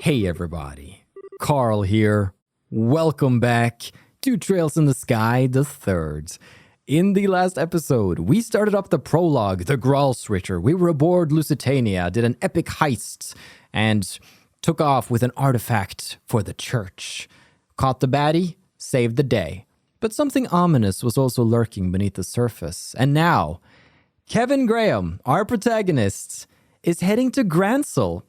Hey everybody, Carl here. Welcome back to Trails in the Sky, the third. In the last episode, we started up the prologue, the Graal Switcher. We were aboard Lusitania, did an epic heist, and took off with an artifact for the church. Caught the baddie, saved the day. But something ominous was also lurking beneath the surface. And now, Kevin Graham, our protagonist, is heading to Grancel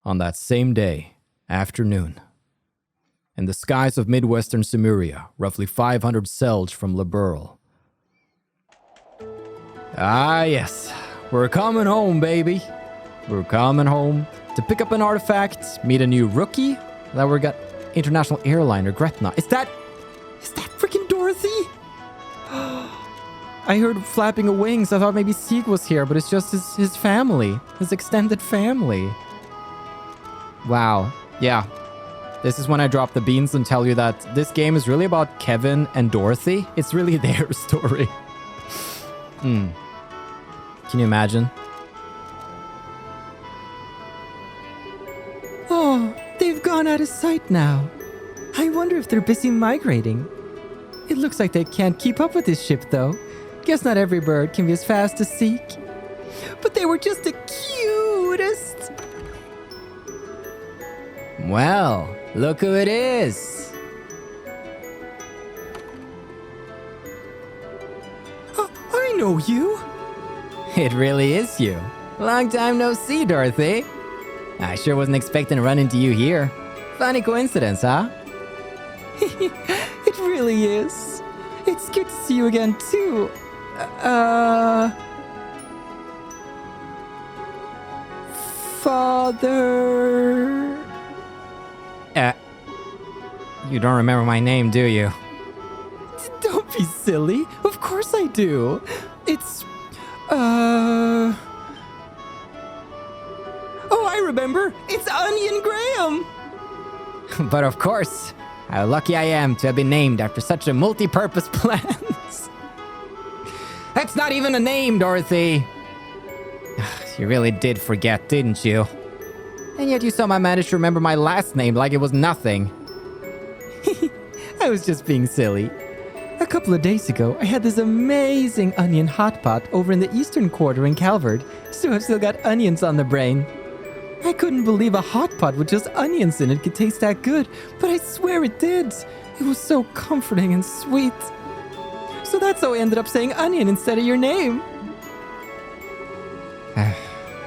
on that same day, afternoon. In the skies of Midwestern Cimmeria, roughly 500 selge from Liberl. Ah, yes. We're coming home, baby. We're coming home to pick up an artifact, meet a new rookie. That we got international airliner Gretna. Is that freaking Dorothy? I heard flapping of wings. I thought maybe Sieg was here, but it's just his family, his extended family. Wow. Yeah. This is when I drop the beans and tell you that this game is really about Kevin and Dorothy. It's really their story. Can you imagine? Oh, they've gone out of sight now. I wonder if they're busy migrating. It looks like they can't keep up with this ship, though. Guess not every bird can be as fast as Seek. But they were just the cutest. Well, look who it is. I know you. It really is you. Long time no see, Dorothy. I sure wasn't expecting to run into you here. Funny coincidence, huh? It really is. It's good to see you again, too. Father... You don't remember my name, do you? Don't be silly. Of course I do. It's... Oh, I remember. It's Onion Graham. But of course, how lucky I am to have been named after such a multi-purpose plant. That's not even a name, Dorothy. You really did forget, didn't you? And yet you somehow managed to remember my last name like it was nothing. I was just being silly. A couple of days ago, I had this amazing onion hot pot over in the eastern quarter in Calvert, so I've still got onions on the brain. I couldn't believe a hot pot with just onions in it could taste that good, but I swear it did. It was so comforting and sweet. So that's how I ended up saying onion instead of your name.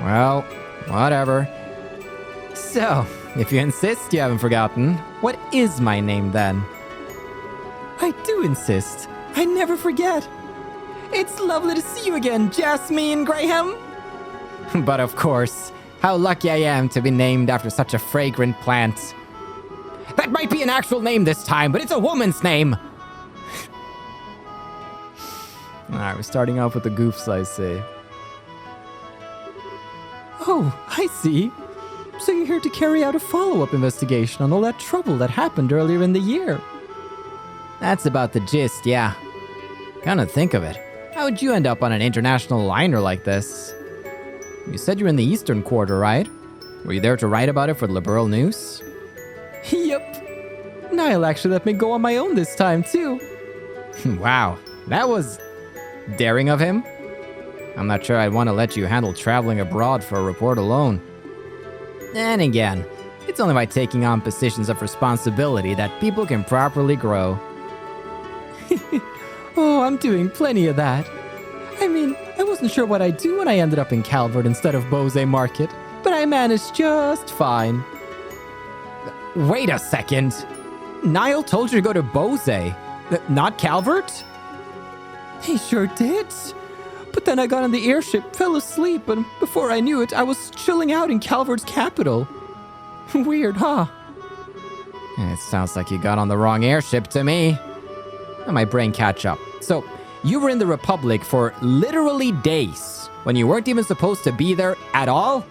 Well, whatever. So, if you insist you haven't forgotten, what is my name then? I do insist. I never forget. It's lovely to see you again, Jasmine Graham. But of course, how lucky I am to be named after such a fragrant plant. That might be an actual name this time, but it's a woman's name. Alright, we're starting off with the goofs, I say. Oh, I see. So you're here to carry out a follow-up investigation on all that trouble that happened earlier in the year. That's about the gist, yeah. Kinda think of it. How would you end up on an international liner like this? You said you're in the eastern quarter, right? Were you there to write about it for the Liberl News? Yep. Niall actually let me go on my own this time, too. Wow, that was daring of him. I'm not sure I'd want to let you handle traveling abroad for a report alone. And again, it's only by taking on positions of responsibility that people can properly grow. Oh, I'm doing plenty of that. I mean, I wasn't sure what I'd do when I ended up in Calvert instead of Bose Market, but I managed just fine. Wait a second. Niall told you to go to Bose, not Calvert? He sure did. But then I got on the airship, fell asleep, and before I knew it, I was chilling out in Calvert's capital. Weird, huh? It sounds like you got on the wrong airship to me. Let my brain catch up. So, you were in the Republic for literally days, when you weren't even supposed to be there at all?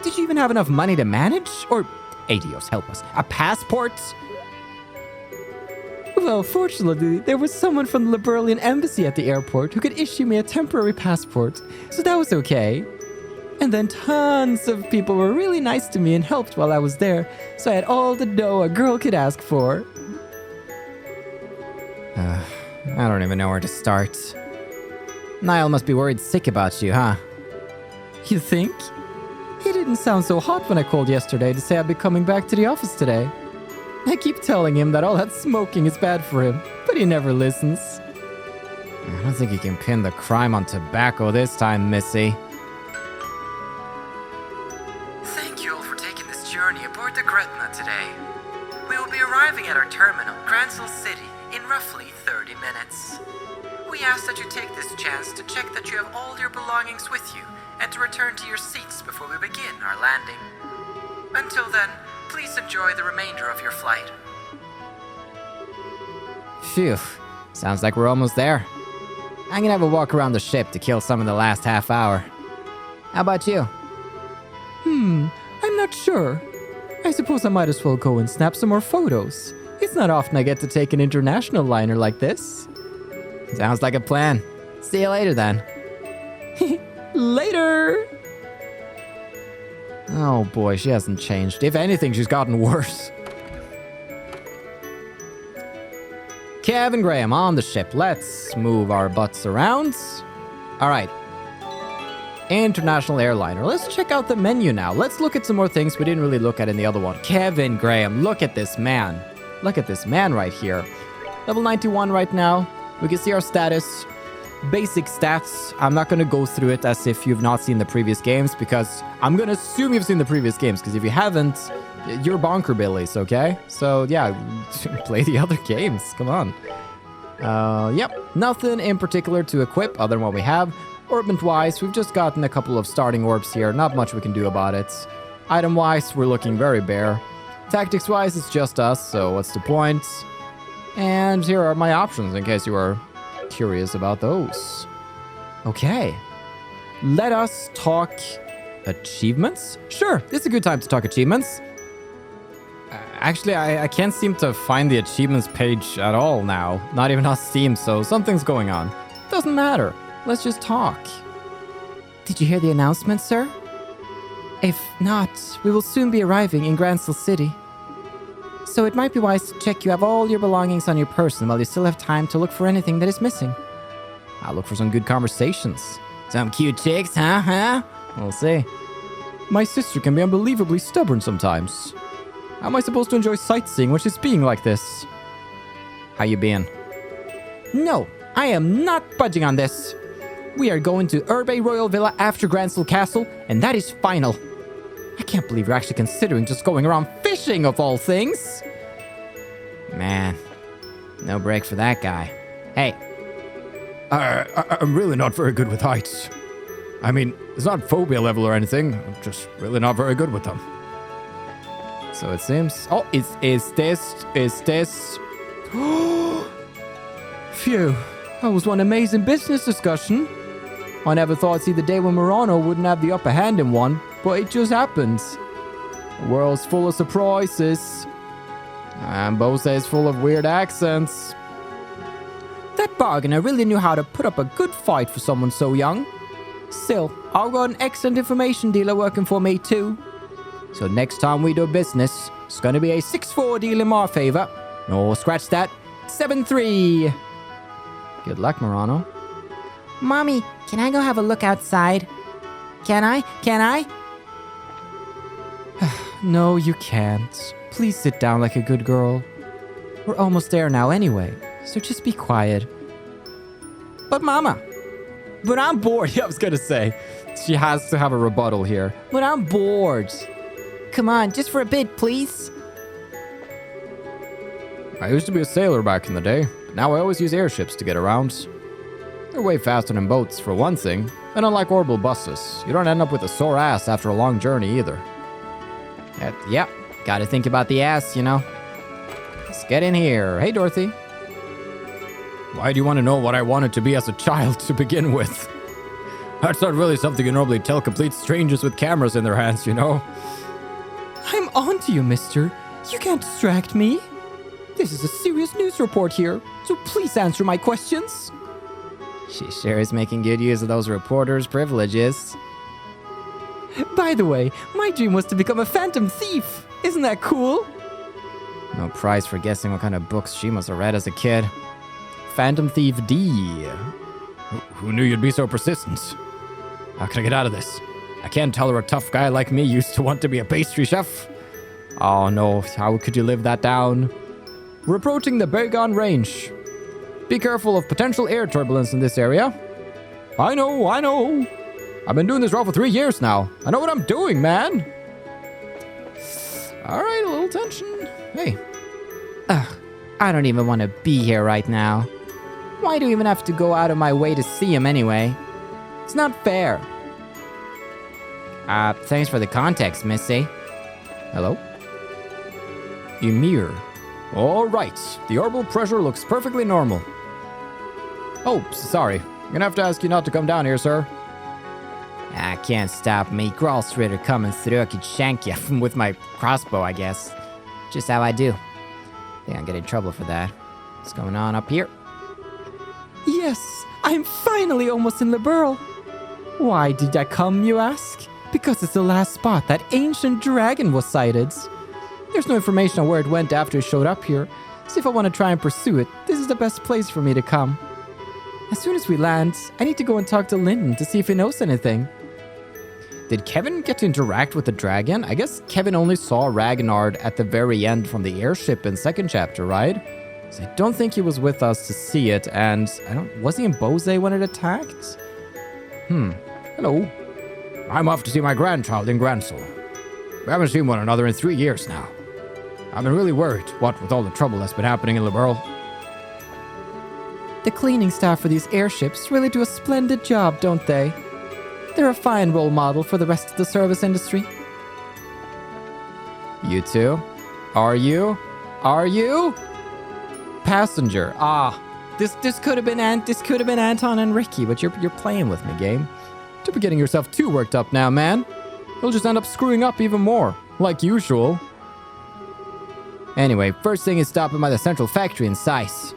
Did you even have enough money to manage? Or, Adios, help us, a passport? Well, fortunately, there was someone from the Liberalian embassy at the airport who could issue me a temporary passport, so that was okay. And then tons of people were really nice to me and helped while I was there, so I had all the dough a girl could ask for. I don't even know where to start. Niall must be worried sick about you, huh? You think? He didn't sound so hot when I called yesterday to say I'd be coming back to the office today. I keep telling him that all that smoking is bad for him, but he never listens. I don't think you can pin the crime on tobacco this time, Missy. Thank you all for taking this journey aboard the Gretna today. We will be arriving at our terminal, Grancel City, in roughly 30 minutes. We ask that you take this chance to check that you have all your belongings with you and to return to your seats before we begin our landing. Until then, please enjoy the remainder of your flight. Phew. Sounds like we're almost there. I'm gonna have a walk around the ship to kill some of the last half hour. How about you? I'm not sure. I suppose I might as well go and snap some more photos. It's not often I get to take an international liner like this. Sounds like a plan. See you later then. Later! Oh boy, she hasn't changed. If anything, she's gotten worse. Kevin Graham on the ship. Let's move our butts around. All right. International airliner. Let's check out the menu now. Let's look at some more things we didn't really look at in the other one. Kevin Graham, look at this man. Look at this man right here. Level 91 right now. We can see our status. Basic stats. I'm not going to go through it as if you've not seen the previous games, because I'm going to assume you've seen the previous games, because if you haven't, you're bonker billies, okay? So yeah, play the other games. Come on. Yep. Nothing in particular to equip other than what we have. Orbment-wise, we've just gotten a couple of starting orbs here. Not much we can do about it. Item-wise, we're looking very bare. Tactics-wise, it's just us, so what's the point? And here are my options in case you are curious about those. Okay. Let us talk achievements? Sure, this is a good time to talk achievements. Actually, I can't seem to find the achievements page at all now. Not even on Steam, so something's going on. Doesn't matter. Let's just talk. Did you hear the announcement, sir? If not, we will soon be arriving in Grancel City. So it might be wise to check you have all your belongings on your person while you still have time to look for anything that is missing. I'll look for some good conversations. Some cute chicks, huh? We'll see. My sister can be unbelievably stubborn sometimes. How am I supposed to enjoy sightseeing when she's being like this? How you being? No, I am not budging on this. We are going to Urbe Royal Villa after Grancel Castle, and that is final. I can't believe you're actually considering just going around fishing of all things. Man, no break for that guy. Hey. I'm really not very good with heights. I mean, it's not phobia level or anything. I'm just really not very good with them. So it seems. Oh, is this? Phew, that was one amazing business discussion. I never thought I'd see the day when Murano wouldn't have the upper hand in one, but it just happens. The world's full of surprises. And Bose is full of weird accents. That bargainer really knew how to put up a good fight for someone so young. Still, I've got an excellent information dealer working for me too. So next time we do business, it's gonna be a 6-4 deal in my favor. No, scratch that. 7-3. Good luck, Murano. Mommy, can I go have a look outside? Can I? No, you can't. Please sit down like a good girl. We're almost there now anyway, so just be quiet. But Mama, but I'm bored. I was gonna say, she has to have a rebuttal here. But I'm bored. Come on, just for a bit, please. I used to be a sailor back in the day, but now I always use airships to get around. They're way faster than boats, for one thing, and unlike orbital buses, you don't end up with a sore ass after a long journey either. Yep, gotta think about the ass, you know. Let's get in here. Hey, Dorothy. Why do you want to know what I wanted to be as a child to begin with? That's not really something you normally tell complete strangers with cameras in their hands, you know? I'm on to you, mister. You can't distract me. This is a serious news report here, so please answer my questions. She sure is making good use of those reporters' privileges. By the way, my dream was to become a phantom thief. Isn't that cool? No prize for guessing what kind of books she must have read as a kid. Phantom Thief D. Who knew you'd be so persistent? How can I get out of this? I can't tell her a tough guy like me used to want to be a pastry chef. Oh no, how could you live that down? We're approaching the Bagon Range. Be careful of potential air turbulence in this area. I know. I've been doing this role for 3 years now. I know what I'm doing, man. All right, a little tension. Hey. Ugh, I don't even want to be here right now. Why do I even have to go out of my way to see him anyway? It's not fair. Thanks for the context, Missy. Hello? Ymir. All right, the orbital pressure looks perfectly normal. Oh, sorry. I'm gonna have to ask you not to come down here, sir. I can't stop me. Grancel coming through. I could shank you with my crossbow, I guess. Just how I do. Think I'll get in trouble for that. What's going on up here? Yes, I'm finally almost in Liberl. Why did I come, you ask? Because it's the last spot that ancient dragon was sighted. There's no information on where it went after it showed up here, so if I want to try and pursue it, this is the best place for me to come. As soon as we land, I need to go and talk to Lyndon to see if he knows anything. Did Kevin get to interact with the dragon? I guess Kevin only saw Ragnard at the very end from the airship in second chapter, right? So I don't think he was with us to see it, and was he in Bose when it attacked? Hello. I'm off to see my grandchild in Grancel. We haven't seen one another in 3 years now. I've been really worried, what with all the trouble that's been happening in Liberl. The cleaning staff for these airships really do a splendid job, don't they? They're a fine role model for the rest of the service industry. You too? Are you? Passenger. This could have been Anton and Ricky, but you're playing with me, game. Don't be getting yourself too worked up now, man. You'll just end up screwing up even more, like usual. Anyway, first thing is stopping by the central factory in Sice.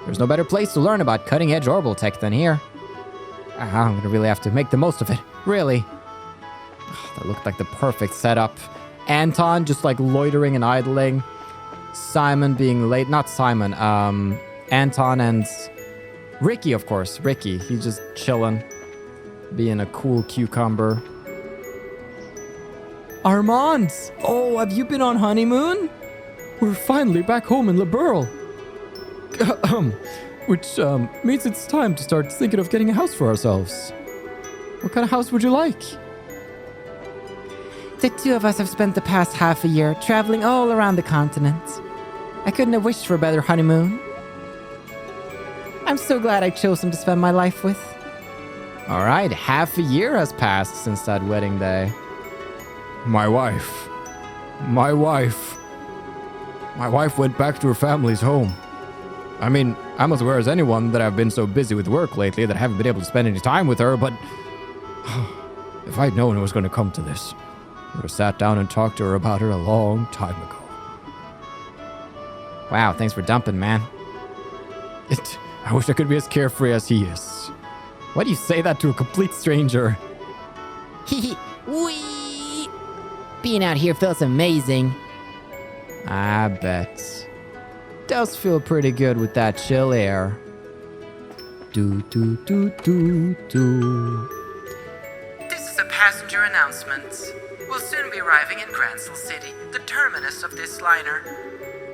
There's no better place to learn about cutting-edge orbital tech than here. I'm gonna really have to make the most of it, really. That looked like the perfect setup. Anton just like loitering and idling. Simon being late, not Simon, Anton and Ricky, of course. Ricky, he's just chilling, being a cool cucumber. Armand! Oh, have you been on honeymoon? We're finally back home in Liberl. Which means it's time to start thinking of getting a house for ourselves. What kind of house would you like? The two of us have spent the past half a year traveling all around the continent. I couldn't have wished for a better honeymoon. I'm so glad I chose him to spend my life with. All right, half a year has passed since that wedding day. My wife went back to her family's home. I mean, I'm as aware as anyone that I've been so busy with work lately that I haven't been able to spend any time with her, but if I'd known it was going to come to this, I would have sat down and talked to her about her a long time ago. Wow, thanks for dumping, man. I wish I could be as carefree as he is. Why do you say that to a complete stranger? Wee! Being out here feels amazing. I bet. Does feel pretty good with that chill air. Do. This is a passenger announcement. We'll soon be arriving in Grancel City, the terminus of this liner.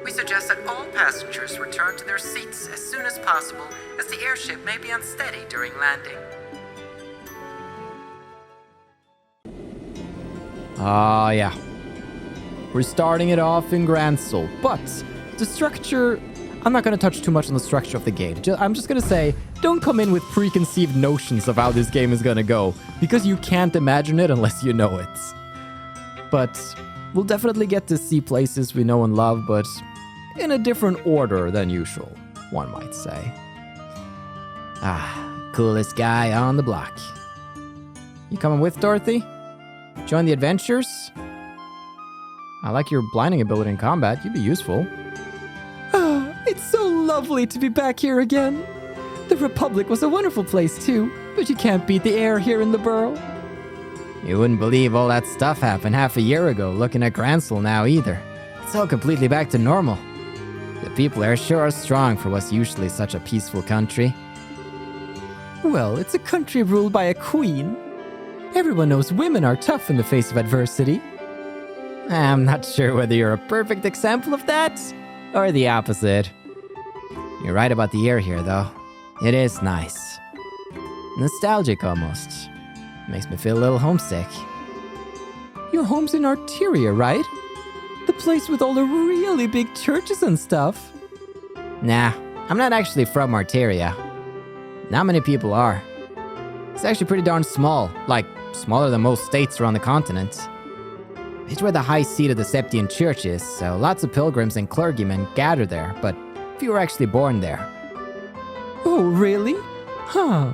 We suggest that all passengers return to their seats as soon as possible, as the airship may be unsteady during landing. Yeah. We're starting it off in Grancel, but the structure, I'm not going to touch too much on the structure of the game. I'm just going to say, don't come in with preconceived notions of how this game is going to go, because you can't imagine it unless you know it. But we'll definitely get to see places we know and love, but in a different order than usual, one might say. Coolest guy on the block. You coming with, Dorothy? Join the adventures? I like your blinding ability in combat. You'd be useful. It's so lovely to be back here again. The Republic was a wonderful place too, but you can't beat the air here in Liberl. You wouldn't believe all that stuff happened half a year ago looking at Grancel now either. It's all completely back to normal. The people are sure strong for what's usually such a peaceful country. Well, it's a country ruled by a queen. Everyone knows women are tough in the face of adversity. I'm not sure whether you're a perfect example of that, or the opposite. You're right about the air here, though. It is nice. Nostalgic, almost. Makes me feel a little homesick. Your home's in Arteria, right? The place with all the really big churches and stuff. Nah, I'm not actually from Arteria. Not many people are. It's actually pretty darn small, like smaller than most states around the continent. It's where the high seat of the Septian Church is, so lots of pilgrims and clergymen gather there, but few are actually born there. Oh, really? Huh.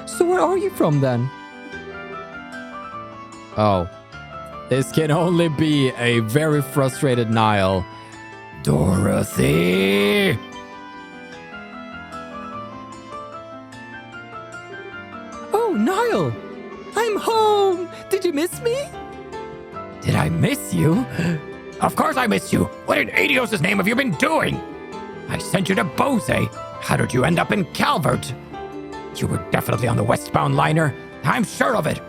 So where are you from then? Oh, this can only be a very frustrated Niall. Dorothy! Oh, Niall! I'm home! Did you miss me? Did I miss you? Of course I missed you. What in Adios' name have you been doing? I sent you to Bose. How did you end up in Calvert? You were definitely on the westbound liner. I'm sure of it.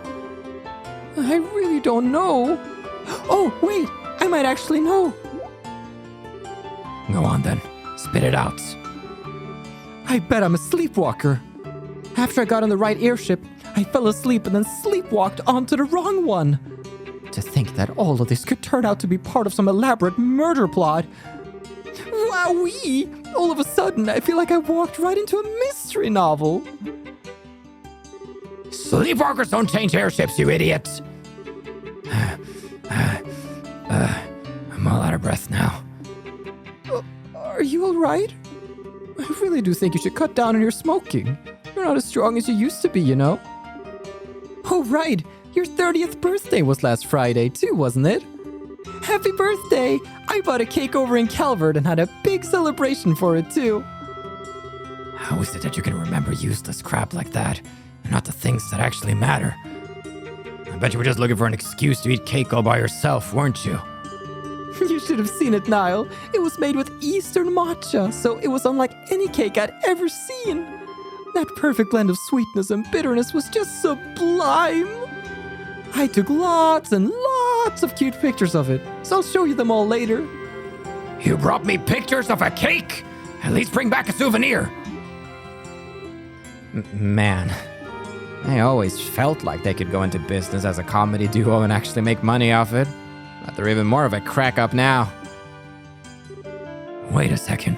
I really don't know. Oh, wait! I might actually know. Go on then. Spit it out. I bet I'm a sleepwalker. After I got on the right airship, I fell asleep and then sleepwalked onto the wrong one. To think that all of this could turn out to be part of some elaborate murder plot. Wowee! All of a sudden, I feel like I walked right into a mystery novel. Sleepwalkers don't change airships, you idiots. I'm all out of breath now. Are you alright? I really do think you should cut down on your smoking. You're not as strong as you used to be, you know? Oh, right! Your 30th birthday was last Friday, too, wasn't it? Happy birthday! I bought a cake over in Calvert and had a big celebration for it, too. How is it that you can remember useless crap like that, and not the things that actually matter? I bet you were just looking for an excuse to eat cake all by yourself, weren't you? You should have seen it, Niall. It was made with Eastern matcha, so it was unlike any cake I'd ever seen. That perfect blend of sweetness and bitterness was just sublime. I took lots and lots of cute pictures of it, so I'll show you them all later. You brought me pictures of a cake? At least bring back a souvenir. Man, I always felt like they could go into business as a comedy duo and actually make money off it. But they're even more of a crack up now. Wait a second.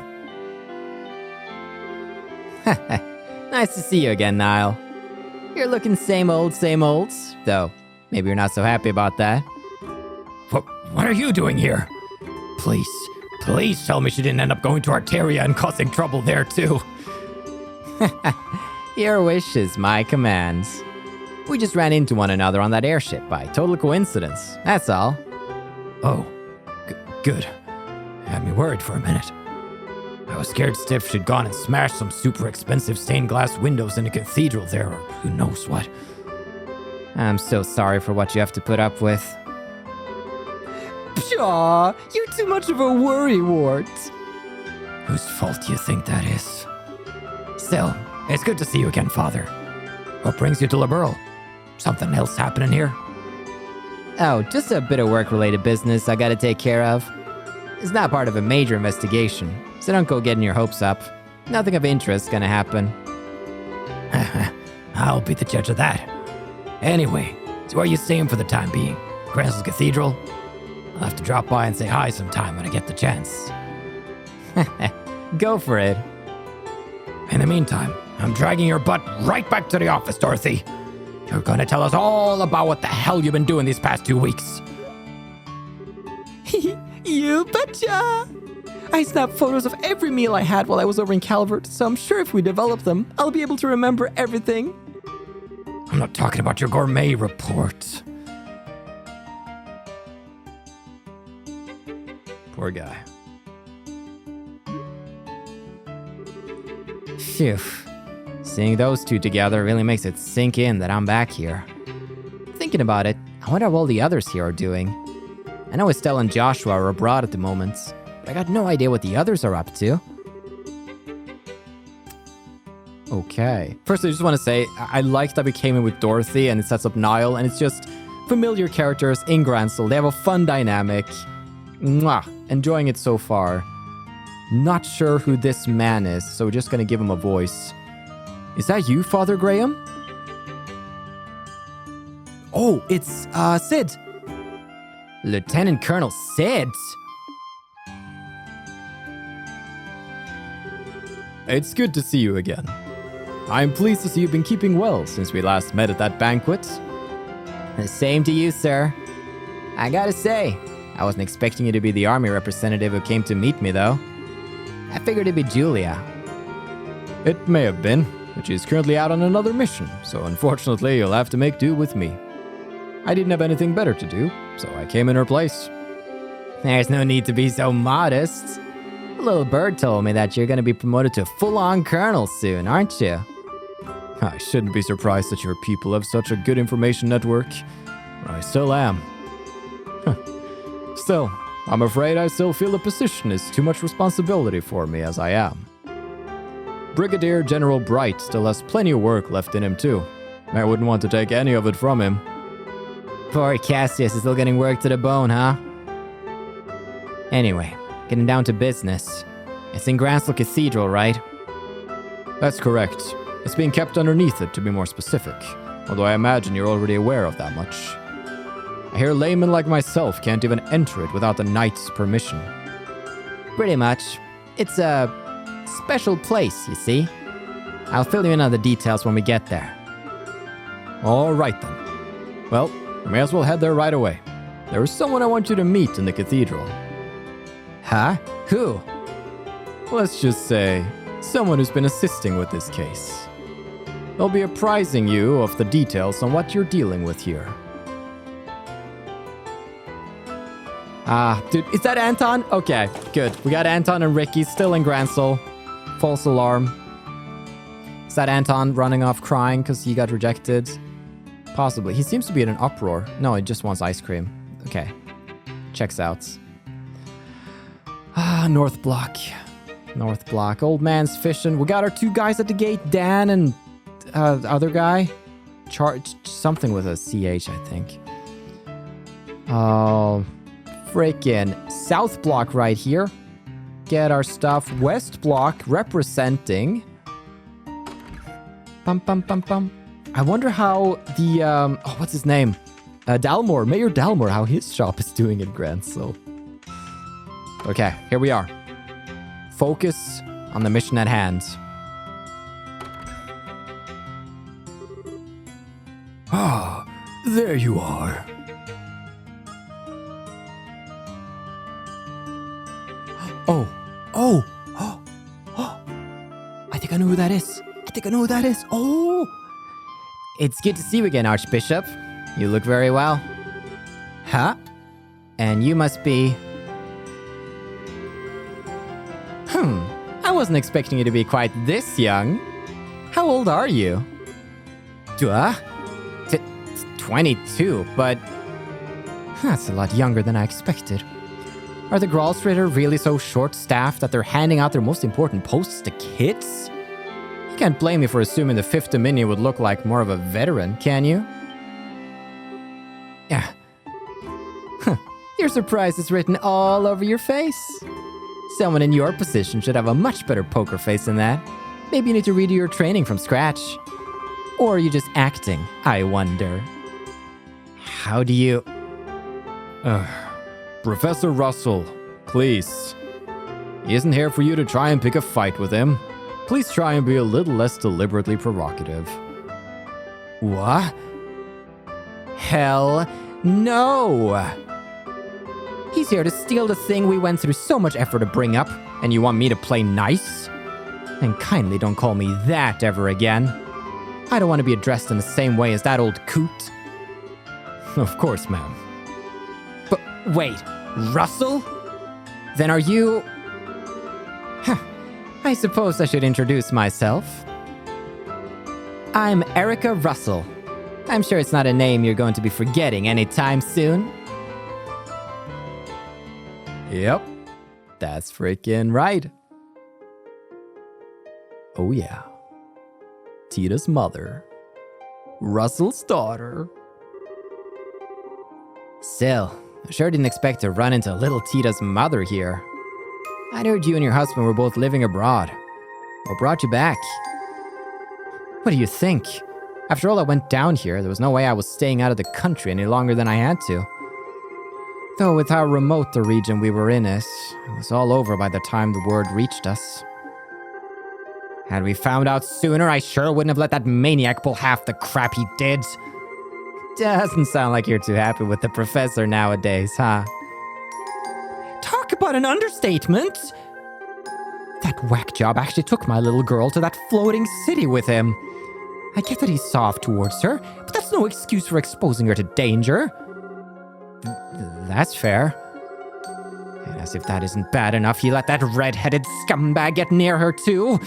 Nice to see you again, Niall. You're looking same old, though maybe you're not so happy about that. What are you doing here? Please tell me she didn't end up going to Arteria and causing trouble there too. Your wish is my commands. We just ran into one another on that airship by total coincidence, that's all. Oh, good. Had me worried for a minute. I was scared stiff she'd gone and smashed some super expensive stained glass windows in a cathedral there, or who knows what. I'm so sorry for what you have to put up with. Pshaw, you're too much of a worrywart. Whose fault do you think that is? Still, it's good to see you again, Father. What brings you to Liberl? Something else happening here? Oh, just a bit of work-related business I gotta take care of. It's not part of a major investigation, so don't go getting your hopes up. Nothing of interest gonna happen. I'll be the judge of that. Anyway, so where are you staying for the time being? Grancel Cathedral? I'll have to drop by and say hi sometime when I get the chance. Go for it. In the meantime, I'm dragging your butt right back to the office, Dorothy. You're gonna tell us all about what the hell you've been doing these past 2 weeks. You betcha! I snapped photos of every meal I had while I was over in Calvert, so I'm sure if we develop them, I'll be able to remember everything. I'm not talking about your gourmet report. Poor guy. Phew. Seeing those two together really makes it sink in that I'm back here. Think thinking about it, I wonder how all the others here are doing. I know Estelle and Joshua are abroad at the moment, but I got no idea what the others are up to. Okay. First, I just want to say, I like that we came in with Dorothy and it sets up Niall, and it's just familiar characters in Grancel. They have a fun dynamic. Mwah. Enjoying it so far. Not sure who this man is, so we're just going to give him a voice. Is that you, Father Graham? Oh, it's, Sid. Lieutenant Colonel Sid? It's good to see you again. I'm pleased to see you've been keeping well since we last met at that banquet. The same to you, sir. I gotta say, I wasn't expecting you to be the army representative who came to meet me, though. I figured it'd be Julia. It may have been, but she's currently out on another mission, so unfortunately you'll have to make do with me. I didn't have anything better to do, so I came in her place. There's no need to be so modest. The little bird told me that you're gonna be promoted to full-on colonel soon, aren't you? I shouldn't be surprised that your people have such a good information network. I still am. Still, I'm afraid I still feel the position is too much responsibility for me as I am. Brigadier General Bright still has plenty of work left in him too. I wouldn't want to take any of it from him. Poor Cassius is still getting work to the bone, huh? Anyway, getting down to business. It's in Grancel Cathedral, right? That's correct. It's being kept underneath it, to be more specific, although I imagine you're already aware of that much. I hear laymen like myself can't even enter it without the knight's permission. Pretty much. It's a special place, you see. I'll fill you in on the details when we get there. All right then. Well, I may as well head there right away. There is someone I want you to meet in the cathedral. Huh? Who? Let's just say, someone who's been assisting with this case. They'll be apprising you of the details on what you're dealing with here. Dude, is that Anton? Okay, good. We got Anton and Ricky still in Grancel. False alarm. Is that Anton running off crying because he got rejected? Possibly. He seems to be in an uproar. No, he just wants ice cream. Okay. Checks out. North Block. North Block. Old man's fishing. We got our two guys at the gate. Dan and other guy. Something with a CH, I think. Oh, freaking South Block right here. Get our stuff. West Block representing. Bum, bum, bum, bum. I wonder how the, what's his name? Dalmor, Mayor Dalmor, how his shop is doing in Grancel. Okay, here we are. Focus on the mission at hand. Ah, there you are. I think I know who that is. Oh! It's good to see you again, Archbishop. You look very well. Huh? And you must be... I wasn't expecting you to be quite this young. How old are you? 22, but... That's a lot younger than I expected. Are the Gralsritter really so short-staffed that they're handing out their most important posts to kids? You can't blame me for assuming the 5th Dominion would look like more of a veteran, can you? Yeah. Your surprise is written all over your face. Someone in your position should have a much better poker face than that. Maybe you need to redo your training from scratch. Or are you just acting, I wonder? How do you... Professor Russell, please. He isn't here for you to try and pick a fight with him. Please try and be a little less deliberately provocative. What? Hell no! He's here to steal the thing we went through so much effort to bring up, and you want me to play nice? And kindly don't call me that ever again. I don't want to be addressed in the same way as that old coot. Of course, ma'am. But wait, Russell? Then are you... I suppose I should introduce myself. I'm Erica Russell, I'm sure it's not a name you're going to be forgetting anytime soon. Yep, that's freaking right. Oh yeah. Tita's mother. Russell's daughter. Still, I sure didn't expect to run into little Tita's mother here. I'd heard you and your husband were both living abroad. What brought you back? What do you think? After all I went down here, there was no way I was staying out of the country any longer than I had to. Though with how remote the region we were in is, it was all over by the time the word reached us. Had we found out sooner, I sure wouldn't have let that maniac pull half the crap he did. Doesn't sound like you're too happy with the professor nowadays, huh? Talk about an understatement! That whack job actually took my little girl to that floating city with him. I get that he's soft towards her, but that's no excuse for exposing her to danger. That's fair. And as if that isn't bad enough, he let that red-headed scumbag get near her too.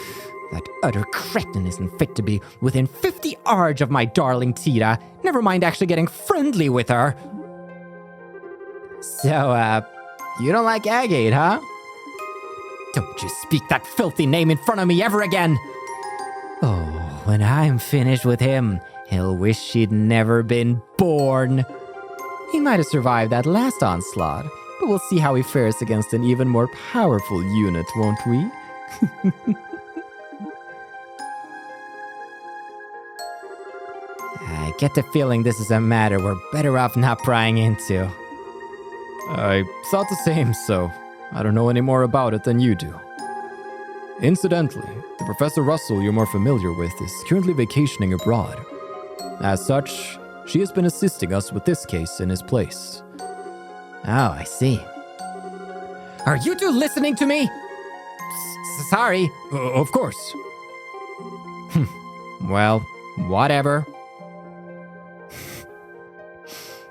That utter cretin isn't fit to be within 50 arj of my darling Tita, never mind actually getting friendly with her. So, you don't like Agate, huh? Don't you speak that filthy name in front of me ever again! Oh, when I'm finished with him, he'll wish he'd never been born. He might have survived that last onslaught, but we'll see how he fares against an even more powerful unit, won't we? I get the feeling this is a matter we're better off not prying into. I thought the same, so I don't know any more about it than you do. Incidentally, the Professor Russell you're more familiar with is currently vacationing abroad. As such, she has been assisting us with this case in his place. Oh, I see. Are you two listening to me? Sorry. Of course. Well, whatever.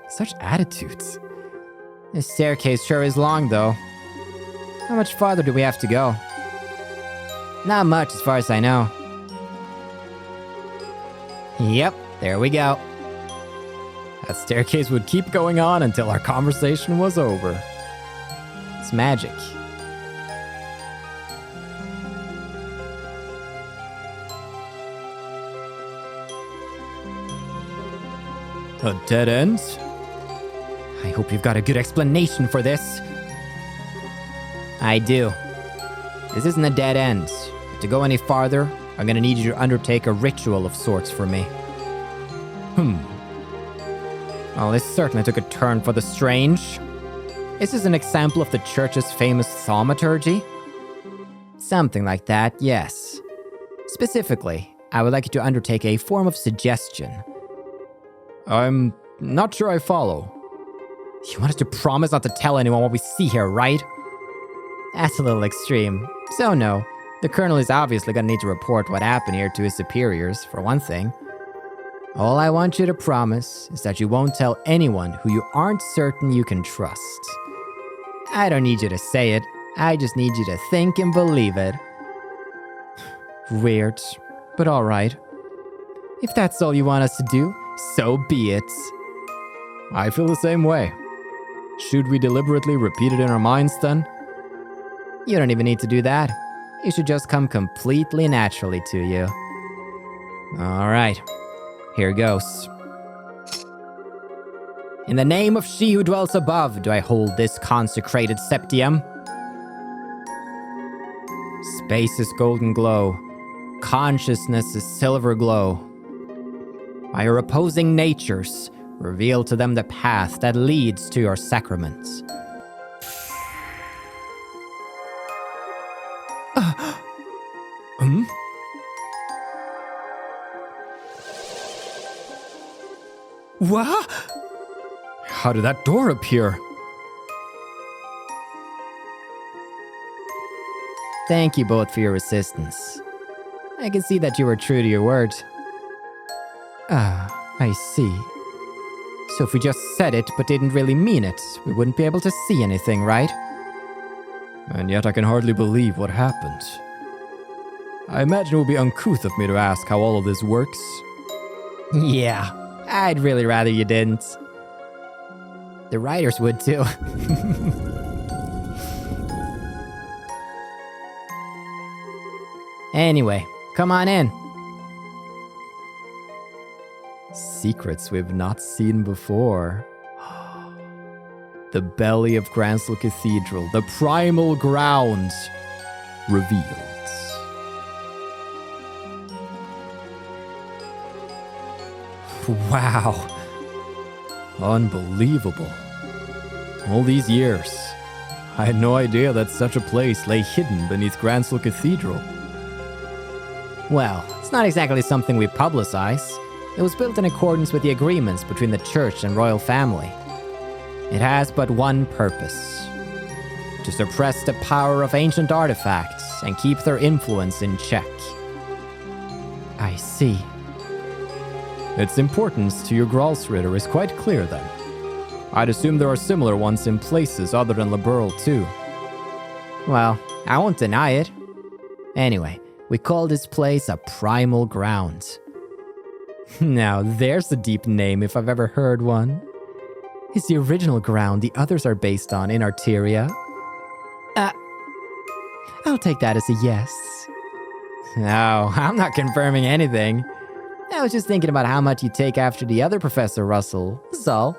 Such attitudes. This staircase sure is long, though. How much farther do we have to go? Not much, as far as I know. Yep, there we go. That staircase would keep going on until our conversation was over. It's magic. A dead end? I hope you've got a good explanation for this. I do. This isn't a dead end. But to go any farther, I'm gonna need you to undertake a ritual of sorts for me. Well, this certainly took a turn for the strange. This is an example of the church's famous thaumaturgy? Something like that, yes. Specifically, I would like you to undertake a form of suggestion. I'm not sure I follow. You want us to promise not to tell anyone what we see here, right? That's a little extreme. So no, the Colonel is obviously gonna need to report what happened here to his superiors, for one thing. All I want you to promise is that you won't tell anyone who you aren't certain you can trust. I don't need you to say it, I just need you to think and believe it. Weird, but alright. If that's all you want us to do, so be it. I feel the same way. Should we deliberately repeat it in our minds then? You don't even need to do that. It should just come completely naturally to you. Alright, here goes. In the name of she who dwells above, do I hold this consecrated septium. Space is golden glow. Consciousness is silver glow. By your opposing natures, reveal to them the path that leads to your sacraments. What? How did that door appear? Thank you both for your assistance. I can see that you were true to your word. I see. So if we just said it but didn't really mean it, we wouldn't be able to see anything, right? And yet I can hardly believe what happened. I imagine it would be uncouth of me to ask how all of this works. Yeah, I'd really rather you didn't. The writers would too. Anyway, come on in. Secrets we've not seen before. The belly of Grancel Cathedral, the Primal Ground, revealed. Wow. Unbelievable. All these years, I had no idea that such a place lay hidden beneath Grancel Cathedral. Well, it's not exactly something we publicize. It was built in accordance with the agreements between the church and royal family. It has but one purpose: to suppress the power of ancient artifacts and keep their influence in check. I see. Its importance to your Gralsritter is quite clear then. I'd assume there are similar ones in places other than Liberl too. Well, I won't deny it. Anyway, we call this place a Primal Ground. Now there's a deep name if I've ever heard one. Is the original ground the others are based on in Arteria? I'll take that as a yes. No, I'm not confirming anything. I was just thinking about how much you take after the other Professor Russell, that's all.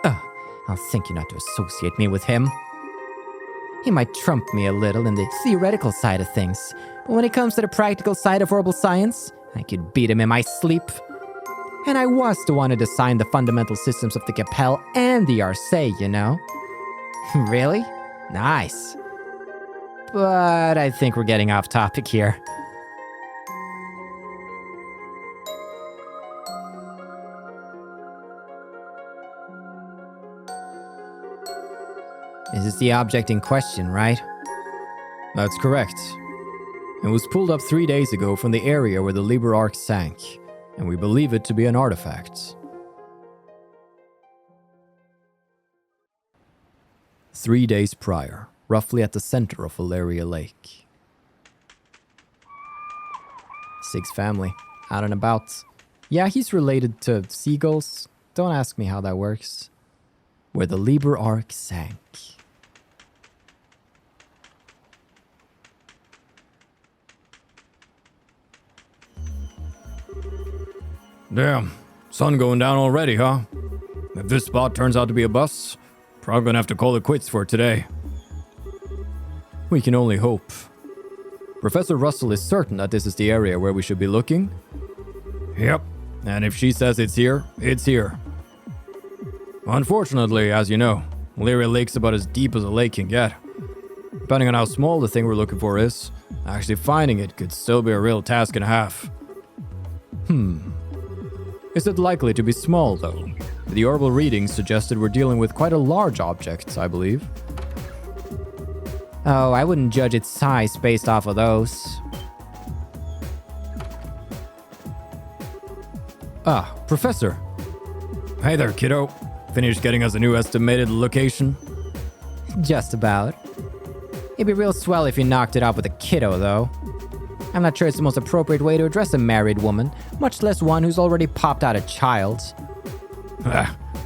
I'll thank you not to associate me with him. He might trump me a little in the theoretical side of things, but when it comes to the practical side of herbal science, I could beat him in my sleep. And I was the one who designed the fundamental systems of the Capel and the Arce, you know? Really? Nice. But I think we're getting off topic here. This is the object in question, right? That's correct. It was pulled up 3 days ago from the area where the Liberl Ark sank, and we believe it to be an artifact. 3 days prior, roughly at the center of Valleria Lake. Sig's family, out and about. Yeah, he's related to seagulls. Don't ask me how that works. Where the Liberl Ark sank. Damn, sun going down already, huh? If this spot turns out to be a bust, probably gonna have to call it quits for today. We can only hope. Professor Russell is certain that this is the area where we should be looking? Yep, and if she says it's here, it's here. Unfortunately, as you know, Valleria Lake's about as deep as a lake can get. Depending on how small the thing we're looking for is, actually finding it could still be a real task and a half. Is it likely to be small, though? The orbal readings suggested we're dealing with quite a large object, I believe. Oh, I wouldn't judge its size based off of those. Ah, Professor. Hey there, kiddo. Finished getting us a new estimated location? Just about. It'd be real swell if you knocked it off with a kiddo, though. I'm not sure it's the most appropriate way to address a married woman, much less one who's already popped out a child.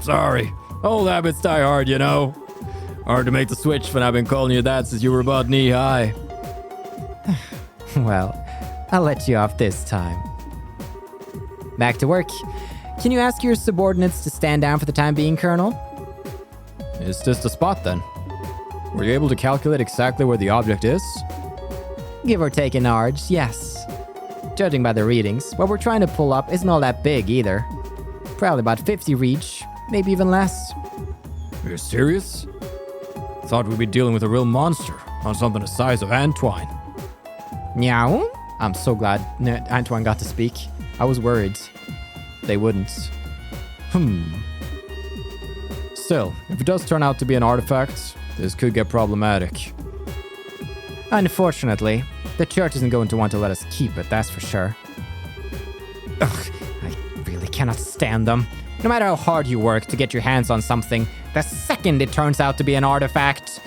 Sorry. Old habits die hard, you know. Hard to make the switch when I've been calling you that since you were about knee-high. Well, I'll let you off this time. Back to work. Can you ask your subordinates to stand down for the time being, Colonel? Is this the spot, then? Were you able to calculate exactly where the object is? Give or take an arge, yes. Judging by the readings, what we're trying to pull up isn't all that big either. Probably about 50 reach, maybe even less. You're serious? Thought we'd be dealing with a real monster, on something the size of Antoine. Meow? I'm so glad Antoine got to speak. I was worried they wouldn't. Still, if it does turn out to be an artifact, this could get problematic. Unfortunately, the church isn't going to want to let us keep it, that's for sure. Ugh, I really cannot stand them. No matter how hard you work to get your hands on something, the second it turns out to be an artifact,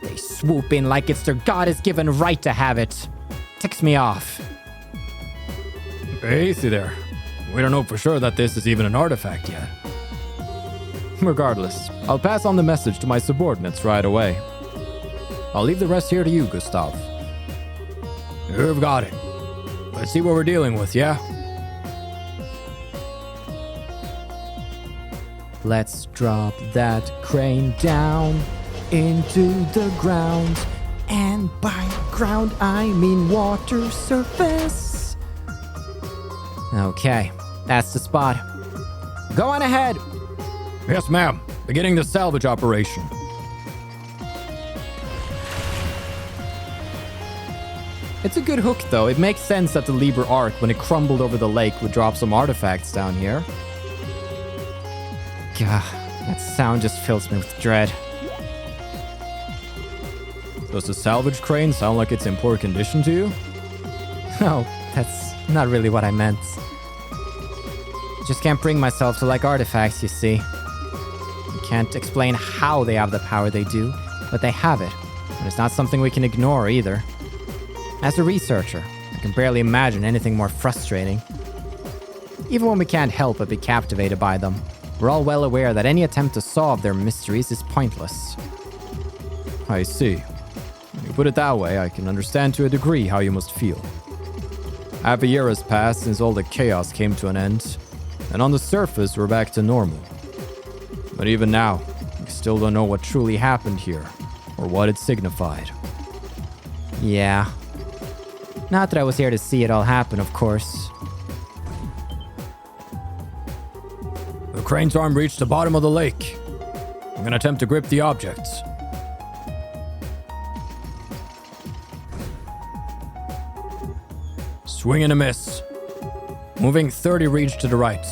they swoop in like it's their God-is-given right to have it. Ticks me off. Easy there. We don't know for sure that this is even an artifact yet. Regardless, I'll pass on the message to my subordinates right away. I'll leave the rest here to you, Gustav. You've got it. Let's see what we're dealing with, yeah? Let's drop that crane down into the ground. And by ground, I mean water surface. Okay, that's the spot. Go on ahead. Yes, ma'am. Beginning the salvage operation. It's a good hook, though. It makes sense that the Liberl Ark, when it crumbled over the lake, would drop some artifacts down here. Gah, that sound just fills me with dread. Does the salvage crane sound like it's in poor condition to you? No, that's not really what I meant. Just can't bring myself to like artifacts, you see. I can't explain how they have the power they do, but they have it. And it's not something we can ignore either. As a researcher, I can barely imagine anything more frustrating. Even when we can't help but be captivated by them, we're all well aware that any attempt to solve their mysteries is pointless. I see. When you put it that way, I can understand to a degree how you must feel. Half a year has passed since all the chaos came to an end, and on the surface we're back to normal. But even now, we still don't know what truly happened here, or what it signified. Yeah. Not that I was here to see it all happen, of course. The crane's arm reached the bottom of the lake. I'm gonna attempt to grip the objects. Swing and a miss. Moving 30 reach to the right.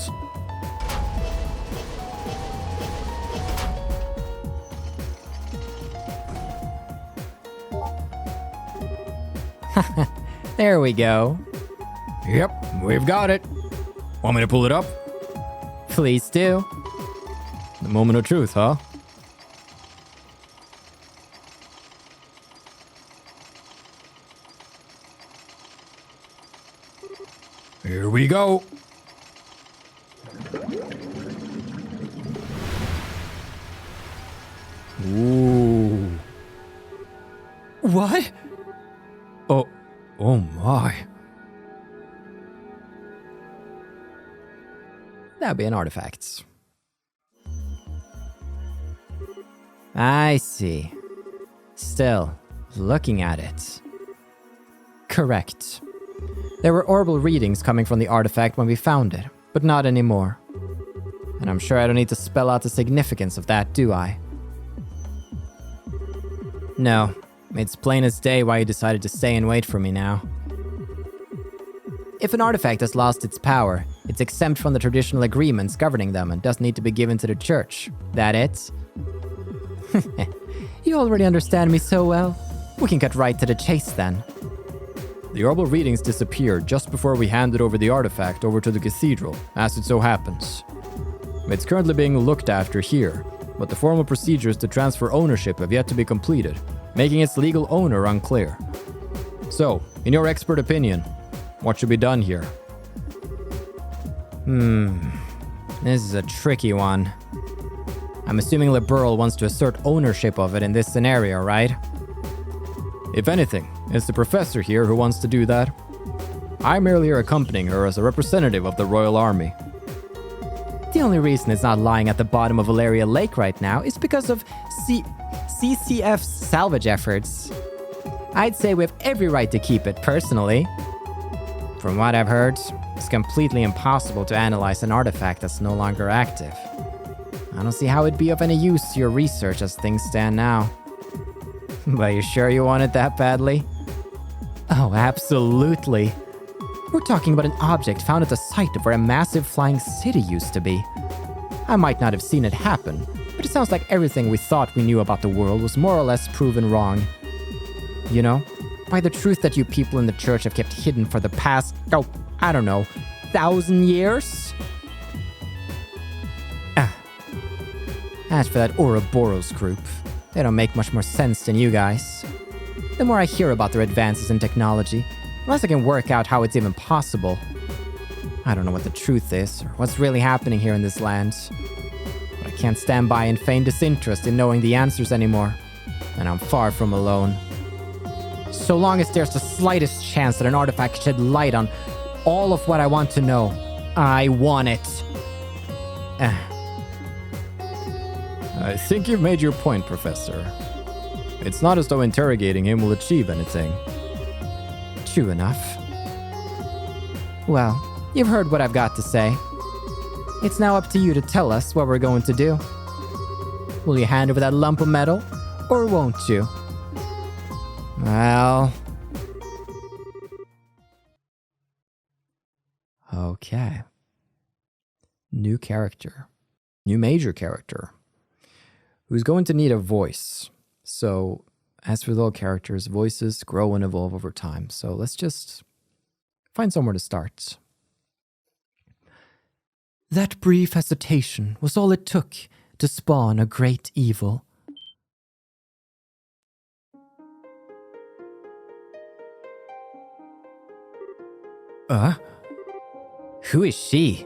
There we go. Yep, we've got it. Want me to pull it up? Please do. The moment of truth, huh? Here we go. Ooh. What? Oh my. That'd be an artifact. I see. Still, looking at it. Correct. There were orbital readings coming from the artifact when we found it, but not anymore. And I'm sure I don't need to spell out the significance of that, do I? No, it's plain as day why you decided to stay and wait for me now. If an artifact has lost its power, it's exempt from the traditional agreements governing them and doesn't need to be given to the church. That it? You already understand me so well. We can get right to the chase then. The orbital readings disappeared just before we handed over the artifact over to the cathedral, as it so happens. It's currently being looked after here, but the formal procedures to transfer ownership have yet to be completed, making its legal owner unclear. So, in your expert opinion, what should be done here? This is a tricky one. I'm assuming Liberl wants to assert ownership of it in this scenario, right? If anything, it's the professor here who wants to do that. I'm merely here accompanying her as a representative of the Royal Army. The only reason it's not lying at the bottom of Valleria Lake right now is because of CCF's salvage efforts. I'd say we have every right to keep it, personally. From what I've heard, it's completely impossible to analyze an artifact that's no longer active. I don't see how it'd be of any use to your research as things stand now. But you sure you want it that badly? Oh, absolutely. We're talking about an object found at the site of where a massive flying city used to be. I might not have seen it happen, but it sounds like everything we thought we knew about the world was more or less proven wrong. You know, by the truth that you people in the church have kept hidden for the past, 1,000 years? As for that Ouroboros group, they don't make much more sense than you guys. The more I hear about their advances in technology, the less I can work out how it's even possible. I don't know what the truth is, or what's really happening here in this land. But I can't stand by and feign disinterest in knowing the answers anymore. And I'm far from alone. So long as there's the slightest chance that an artifact could shed light on all of what I want to know, I want it. I think you've made your point, Professor. It's not as though interrogating him will achieve anything. True enough. Well, you've heard what I've got to say. It's now up to you to tell us what we're going to do. Will you hand over that lump of metal, or won't you? Well... Okay. New character. New major character. Who's going to need a voice. So, as with all characters, voices grow and evolve over time. So let's just find somewhere to start. That brief hesitation was all it took to spawn a great evil. Who is she?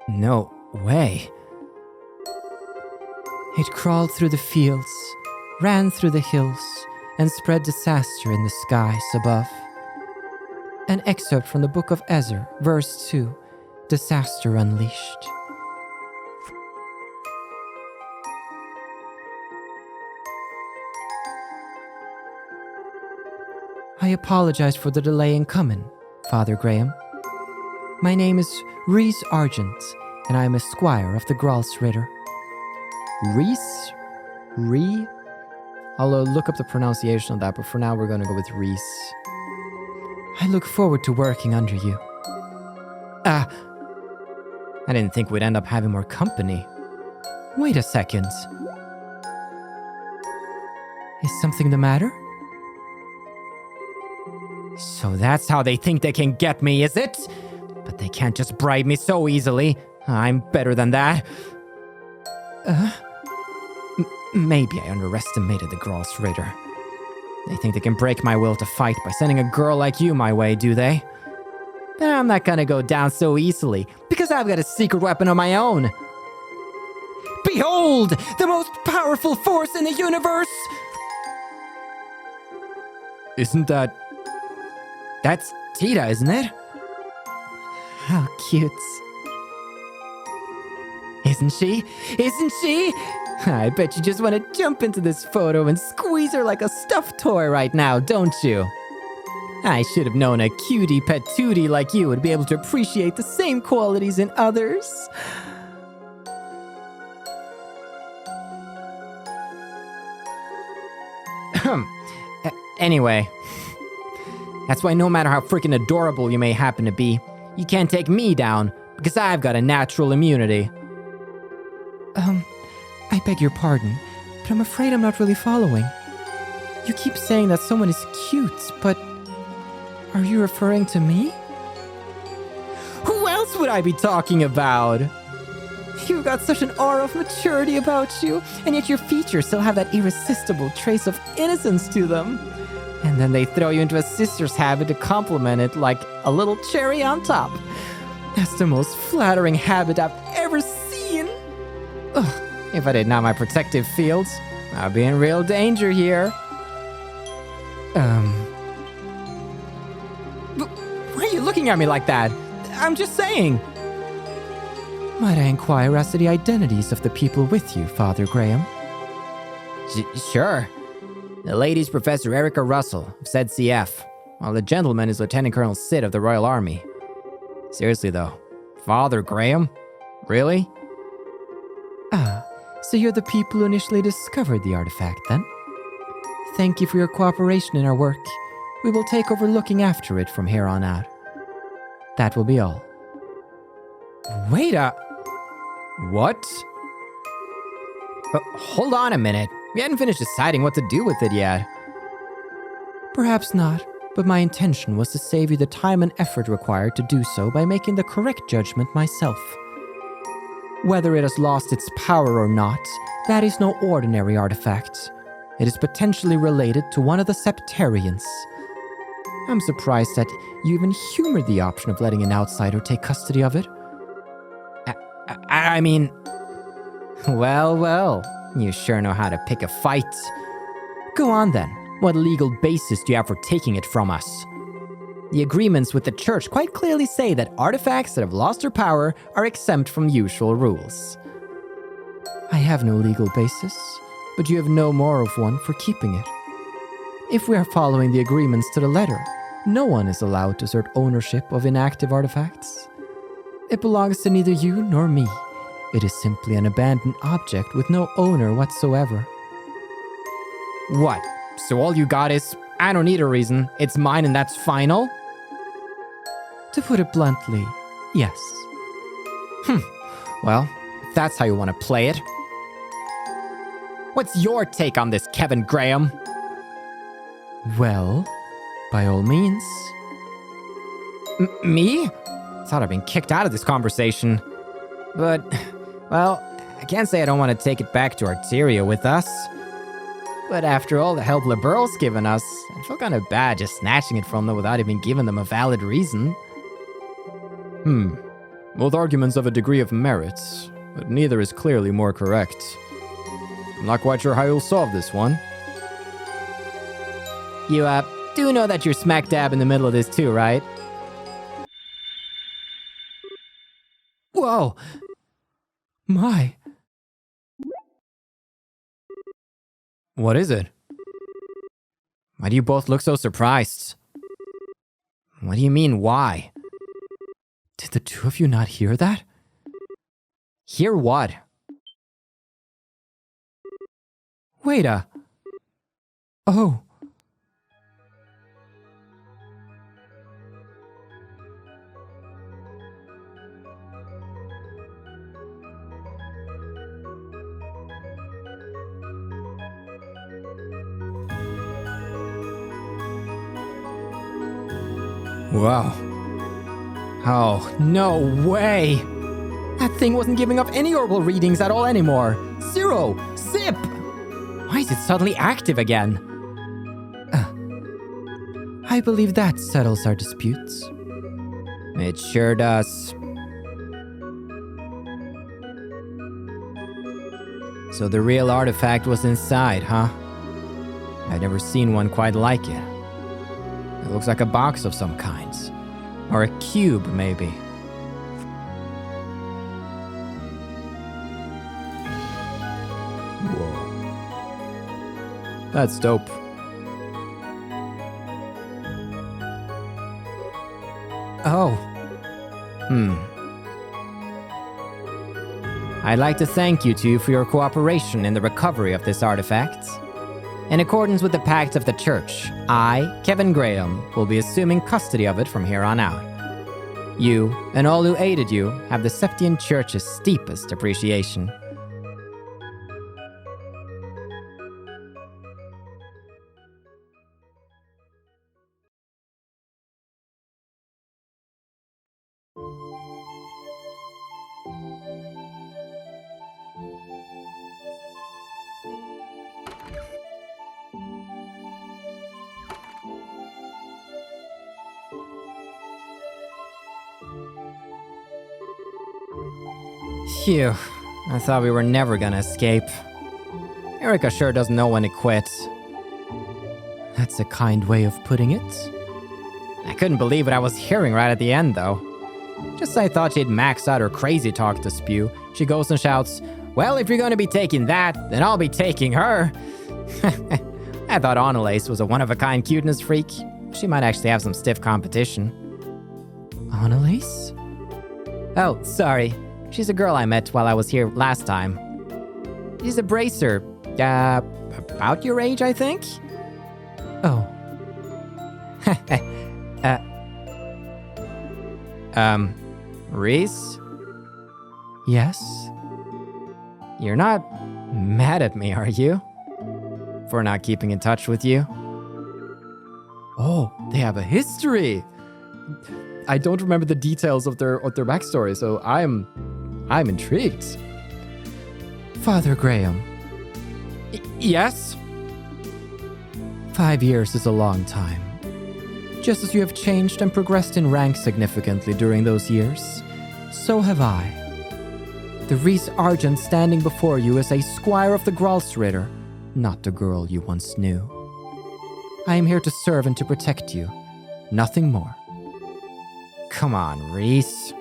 No way. It crawled through the fields, ran through the hills, and spread disaster in the skies above. An excerpt from the Book of Ezra, verse 2, Disaster Unleashed. I apologize for the delay in coming, Father Graham. My name is Rhys Argent, and I am a squire of the Gralsritter. Reese? I'll look up the pronunciation of that, but for now we're going to go with Reese. I look forward to working under you. I didn't think we'd end up having more company. Wait a second. Is something the matter? So that's how they think they can get me, is it? But they can't just bribe me so easily. I'm better than that. Maybe I underestimated the Gralsritter. They think they can break my will to fight by sending a girl like you my way, do they? But I'm not gonna go down so easily, because I've got a secret weapon of my own. Behold, the most powerful force in the universe! Isn't that... That's Tita, isn't it? How cute. Isn't she? I bet you just want to jump into this photo and squeeze her like a stuffed toy right now, don't you? I should have known a cutie patootie like you would be able to appreciate the same qualities in others. Anyway, that's why no matter how freaking adorable you may happen to be, you can't take me down, because I've got a natural immunity. I beg your pardon, but I'm afraid I'm not really following. You keep saying that someone is cute, but are you referring to me? Who else would I be talking about? You've got such an aura of maturity about you, and yet your features still have that irresistible trace of innocence to them. And then they throw you into a sister's habit to compliment it like a little cherry on top. That's the most flattering habit I've ever seen. Ugh, if I didn't have my protective fields, I'd be in real danger here. Why are you looking at me like that? I'm just saying. Might I inquire as to the identities of the people with you, Father Graham? Sure. The lady's Professor Erica Russell of said CF, while the gentleman is Lieutenant Colonel Sid of the Royal Army. Seriously though, Father Graham? Really? Ah, so you're the people who initially discovered the artifact, then? Thank you for your cooperation in our work. We will take over looking after it from here on out. That will be all. Wait a... What? Hold on a minute. We hadn't finished deciding what to do with it yet. Perhaps not, but my intention was to save you the time and effort required to do so by making the correct judgment myself. Whether it has lost its power or not, that is no ordinary artifact. It is potentially related to one of the Septarians. I'm surprised that you even humored the option of letting an outsider take custody of it. I mean... Well, you sure know how to pick a fight. Go on then. What legal basis do you have for taking it from us? The agreements with the church quite clearly say that artifacts that have lost their power are exempt from usual rules. I have no legal basis, but you have no more of one for keeping it. If we are following the agreements to the letter, no one is allowed to assert ownership of inactive artifacts. It belongs to neither you nor me. It is simply an abandoned object with no owner whatsoever. What? So all you got is, I don't need a reason, it's mine and that's final? To put it bluntly, yes. Well, if that's how you want to play it. What's your take on this, Kevin Graham? Well, by all means. Me? Thought I'd been kicked out of this conversation. But, well, I can't say I don't want to take it back to Arteria with us. But after all the help Liberl's given us, I feel kind of bad just snatching it from them without even giving them a valid reason. Both arguments have a degree of merit, but neither is clearly more correct. I'm not quite sure how you'll solve this one. You, do know that you're smack dab in the middle of this too, right? Whoa! My. What is it? Why do you both look so surprised? What do you mean, why? Did the two of you not hear that? Hear what? Wait a... Oh. Wow. Oh, no way! That thing wasn't giving up any orbital readings at all anymore. 0! Zip! Why is it suddenly active again? I believe that settles our disputes. It sure does. So the real artifact was inside, huh? I've never seen one quite like it. It looks like a box of some kinds. Or a cube, maybe. Whoa. That's dope. Oh. I'd like to thank you two for your cooperation in the recovery of this artifact. In accordance with the pact of the church, I, Kevin Graham, will be assuming custody of it from here on out. You, and all who aided you, have the Septian Church's steepest appreciation. Phew, I thought we were never gonna escape. Erica sure doesn't know when to quit. That's a kind way of putting it. I couldn't believe what I was hearing right at the end, though. Just as I thought she'd maxed out her crazy talk to spew, she goes and shouts, "Well, if you're gonna be taking that, then I'll be taking her." I thought Annalise was a one-of-a-kind cuteness freak. She might actually have some stiff competition. Annalise? Oh, sorry. She's a girl I met while I was here last time. She's a bracer. About your age, I think? Oh. Reese? Yes? You're not mad at me, are you? For not keeping in touch with you? Oh, they have a history. I don't remember the details of their backstory, so I'm intrigued. Father Graham. Yes? 5 years is a long time. Just as you have changed and progressed in rank significantly during those years, so have I. The Rhys Argent standing before you is a squire of the Gralsritter, not the girl you once knew. I am here to serve and to protect you, nothing more. Come on, Rhys.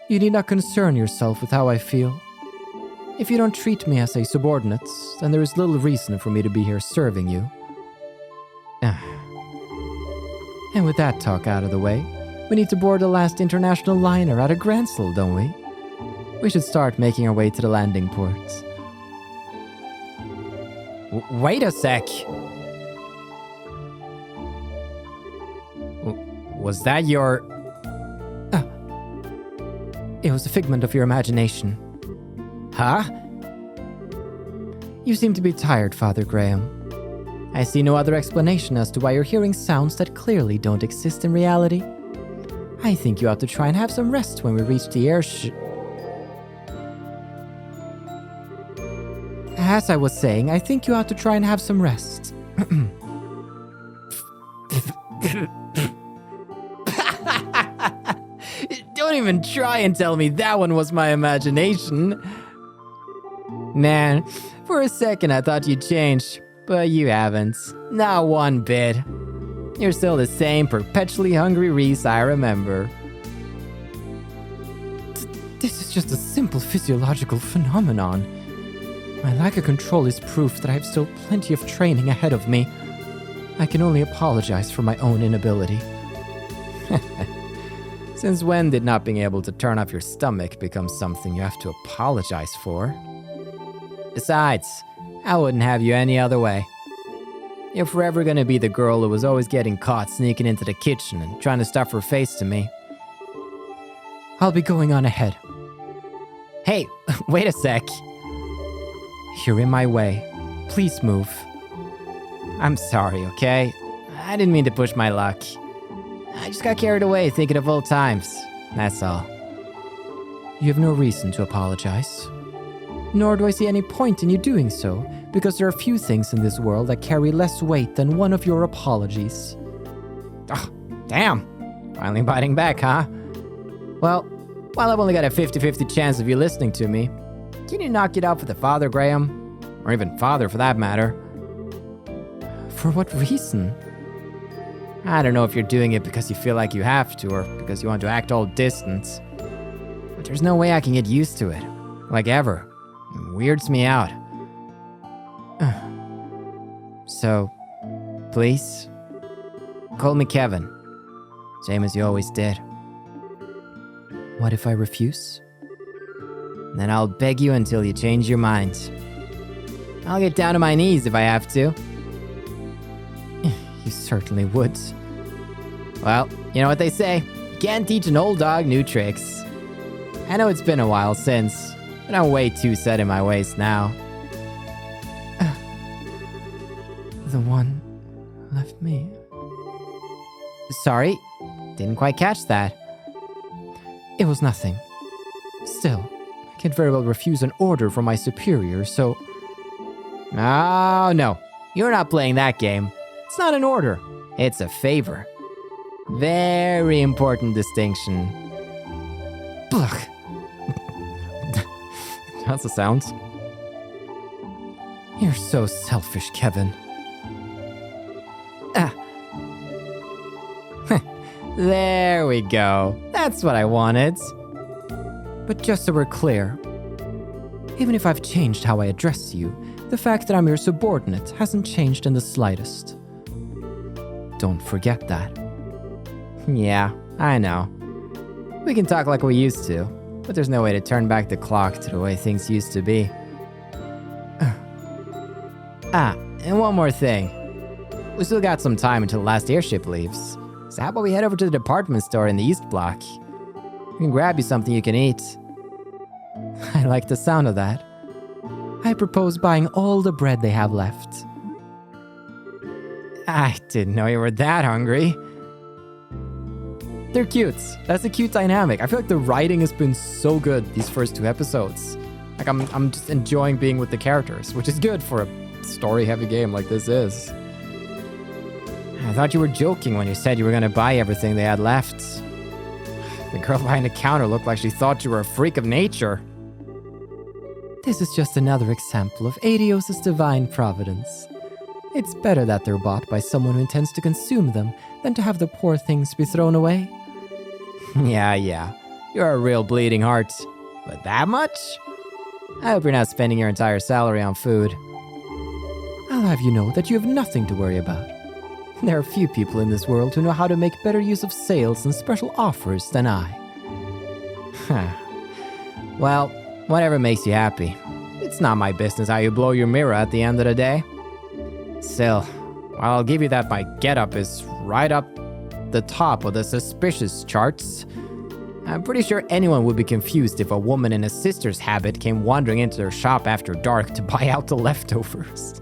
You need not concern yourself with how I feel. If you don't treat me as a subordinate, then there is little reason for me to be here serving you. And with that talk out of the way, we need to board the last international liner out of Grancel, don't we? We should start making our way to the landing ports. Wait a sec. Was that your... It was a figment of your imagination. Huh? You seem to be tired, Father Graham. I see no other explanation as to why you're hearing sounds that clearly don't exist in reality. I think you ought to try and have some rest when we reach the airship. As I was saying, I think you ought to try and have some rest. Don't even try and tell me that one was my imagination. Man, for a second I thought you'd changed, but you haven't. Not one bit. You're still the same perpetually hungry Rhys I remember. This is just a simple physiological phenomenon. My lack of control is proof that I have still plenty of training ahead of me. I can only apologize for my own inability. Since when did not being able to turn off your stomach become something you have to apologize for? Besides, I wouldn't have you any other way. You're forever gonna be the girl who was always getting caught sneaking into the kitchen and trying to stuff her face to me. I'll be going on ahead. Hey, wait a sec. You're in my way. Please move. I'm sorry, okay? I didn't mean to push my luck. I just got carried away thinking of old times. That's all. You have no reason to apologize. Nor do I see any point in you doing so, because there are few things in this world that carry less weight than one of your apologies. Oh, damn. Finally biting back, huh? Well, while I've only got a 50-50 chance of you listening to me, can you knock it out for the Father, Graham? Or even Father, for that matter. For what reason? I don't know if you're doing it because you feel like you have to, or because you want to act all distant. But there's no way I can get used to it. Like ever. It weirds me out. So, please, call me Kevin. Same as you always did. What if I refuse? Then I'll beg you until you change your mind. I'll get down on my knees if I have to. You certainly would. Well, you know what they say. You can't teach an old dog new tricks. I know it's been a while since, but I'm way too set in my ways now. The one left me. Sorry, didn't quite catch that. It was nothing. Still, I can't very well refuse an order from my superior, so... Oh, no. You're not playing that game. It's not an order. It's a favor. Very important distinction. Blah. That's the sound. You're so selfish, Kevin. There we go. That's what I wanted. But just so we're clear, even if I've changed how I address you, the fact that I'm your subordinate hasn't changed in the slightest. Don't forget that. Yeah, I know. We can talk like we used to, but there's no way to turn back the clock to the way things used to be. And one more thing. We still got some time until the last airship leaves. So how about we head over to the department store in the East Block? We can grab you something you can eat. I like the sound of that. I propose buying all the bread they have left. I didn't know you were that hungry. They're cute. That's a cute dynamic. I feel like the writing has been so good these first 2 episodes. Like I'm just enjoying being with the characters, which is good for a story-heavy game like this is. I thought you were joking when you said you were gonna buy everything they had left. The girl behind the counter looked like she thought you were a freak of nature. This is just another example of Adios' divine providence. It's better that they're bought by someone who intends to consume them than to have the poor things be thrown away. Yeah. You're a real bleeding heart. But that much? I hope you're not spending your entire salary on food. I'll have you know that you have nothing to worry about. There are few people in this world who know how to make better use of sales and special offers than I. Well, whatever makes you happy. It's not my business how you blow your mirror at the end of the day. Still, while I'll give you that my getup is right up the top of the suspicious charts, I'm pretty sure anyone would be confused if a woman in a sister's habit came wandering into their shop after dark to buy out the leftovers.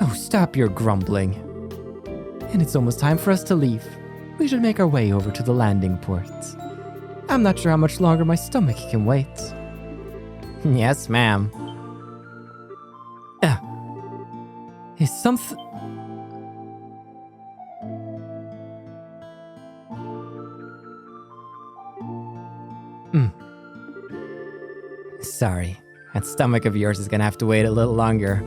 Oh, stop your grumbling. And it's almost time for us to leave. We should make our way over to the landing port. I'm not sure how much longer my stomach can wait. Yes, ma'am. Is something... Sorry, that stomach of yours is gonna have to wait a little longer.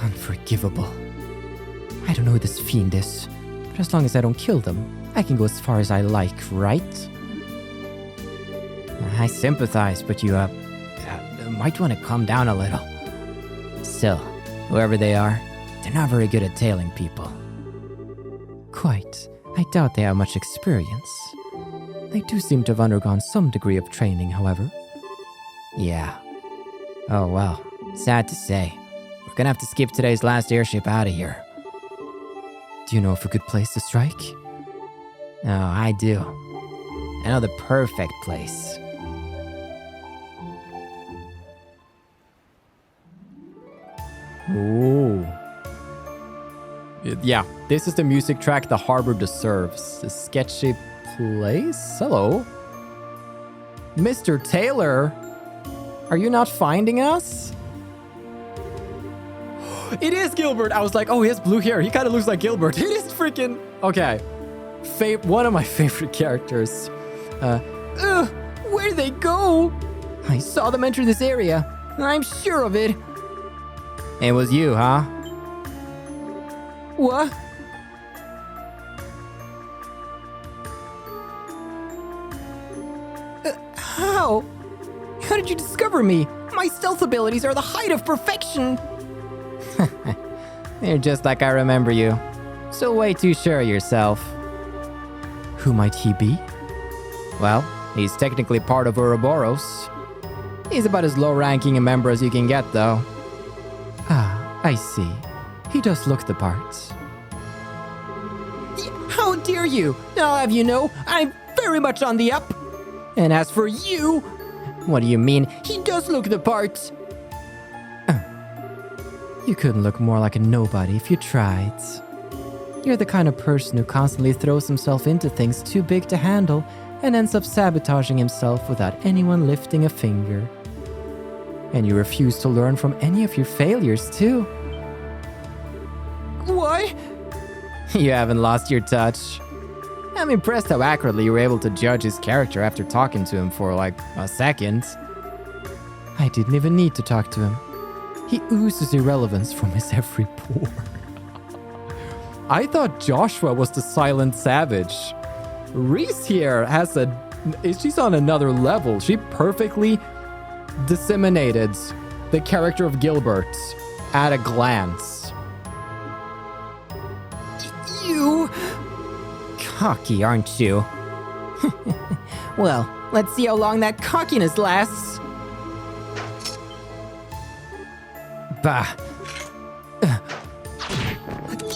Unforgivable. I don't know who this fiend is, but as long as I don't kill them, I can go as far as I like, right? I sympathize, but you, might want to calm down a little. Still, whoever they are, they're not very good at tailing people. Quite. I doubt they have much experience. They do seem to have undergone some degree of training, however. Yeah. Oh, well, sad to say. We're gonna have to skip today's last airship out of here. Do you know of a good place to strike? Oh, I do. I know the perfect place. Ooh. Yeah, this is the music track the harbor deserves. The sketchy place? Hello? Mr. Taylor? Are you not finding us? It is Gilbert! I was like, oh, he has blue hair. He kind of looks like Gilbert. It is freaking... Okay. One of my favorite characters. Where'd they go? I saw them enter this area. I'm sure of it. It was you, huh? What? How? How did you discover me? My stealth abilities are the height of perfection. You're just like I remember you. Still way too sure of yourself. Who might he be? Well, he's technically part of Ouroboros. He's about as low-ranking a member as you can get, though. Ah, I see. He does look the part. How dare you? I'll have you know, I'm very much on the up. And as for you... What do you mean? He does look the part. You couldn't look more like a nobody if you tried. You're the kind of person who constantly throws himself into things too big to handle and ends up sabotaging himself without anyone lifting a finger. And you refuse to learn from any of your failures, too. What? You haven't lost your touch. I'm impressed how accurately you were able to judge his character after talking to him for like a second. I didn't even need to talk to him. He oozes irrelevance from his every pore. I thought Joshua was the silent savage. Reese here she's on another level. She perfectly disseminated the character of Gilbert at a glance. You... Cocky, aren't you? Well, let's see how long that cockiness lasts. Bah.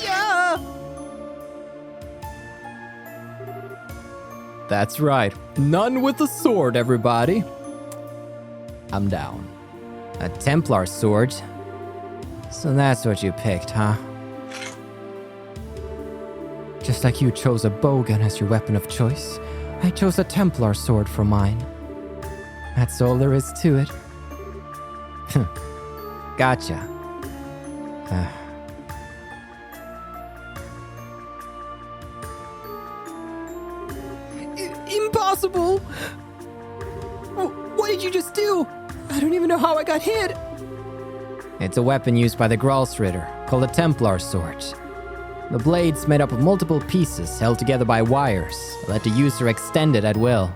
Yeah! That's right. None with the sword, everybody. I'm down. A Templar sword? So that's what you picked, huh? Just like you chose a bowgun as your weapon of choice, I chose a Templar sword for mine. That's all there is to it. Gotcha. impossible. What did you just do? I don't even know how I got hit. It's a weapon used by the Grancel called a Templar sword. The blade's made up of multiple pieces held together by wires, let the user extend it at will.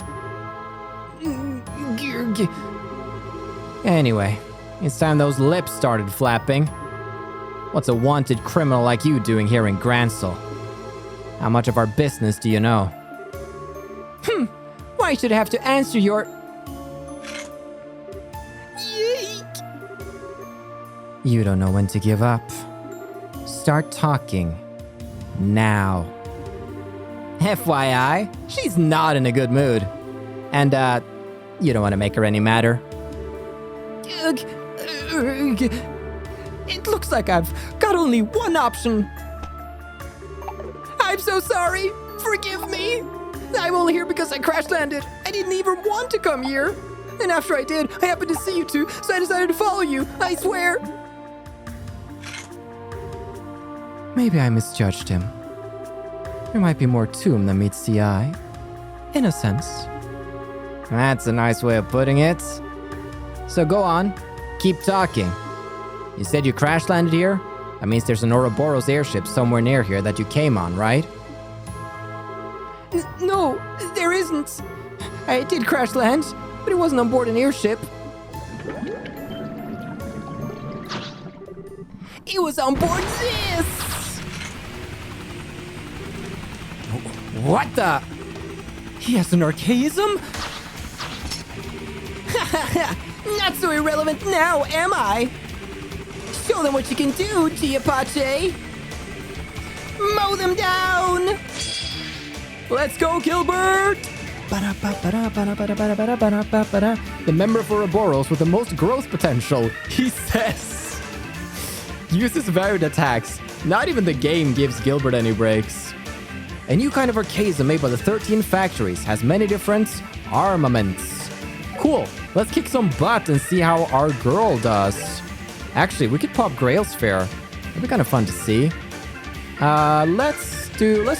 Anyway, it's time those lips started flapping. What's a wanted criminal like you doing here in Grancel? How much of our business do you know? Why should I have to answer your... You don't know when to give up. Start talking. Now. FYI, she's not in a good mood. And, you don't want to make her any madder. It looks like I've got only one option. I'm so sorry. Forgive me. I'm only here because I crash landed. I didn't even want to come here. And after I did, I happened to see you two, so I decided to follow you. I swear. Maybe I misjudged him. There might be more to him than meets the eye. In a sense. That's a nice way of putting it. So go on. Keep talking. You said you crash landed here? That means there's an Ouroboros airship somewhere near here that you came on, right? No, there isn't. I did crash land, but it wasn't on board an airship. It was on board this! What the? He has an archaism? Not so irrelevant now, am I? Show them what you can do, Giapache! Mow them down! Let's go, Gilbert! The member for Ouroboros with the most growth potential, he says. Uses varied attacks. Not even the game gives Gilbert any breaks. A new kind of archaism made by the 13 factories has many different armaments. Cool. Let's kick some butt and see how our girl does. Actually, we could pop Grail's Fair. It'd be kind of fun to see. Let's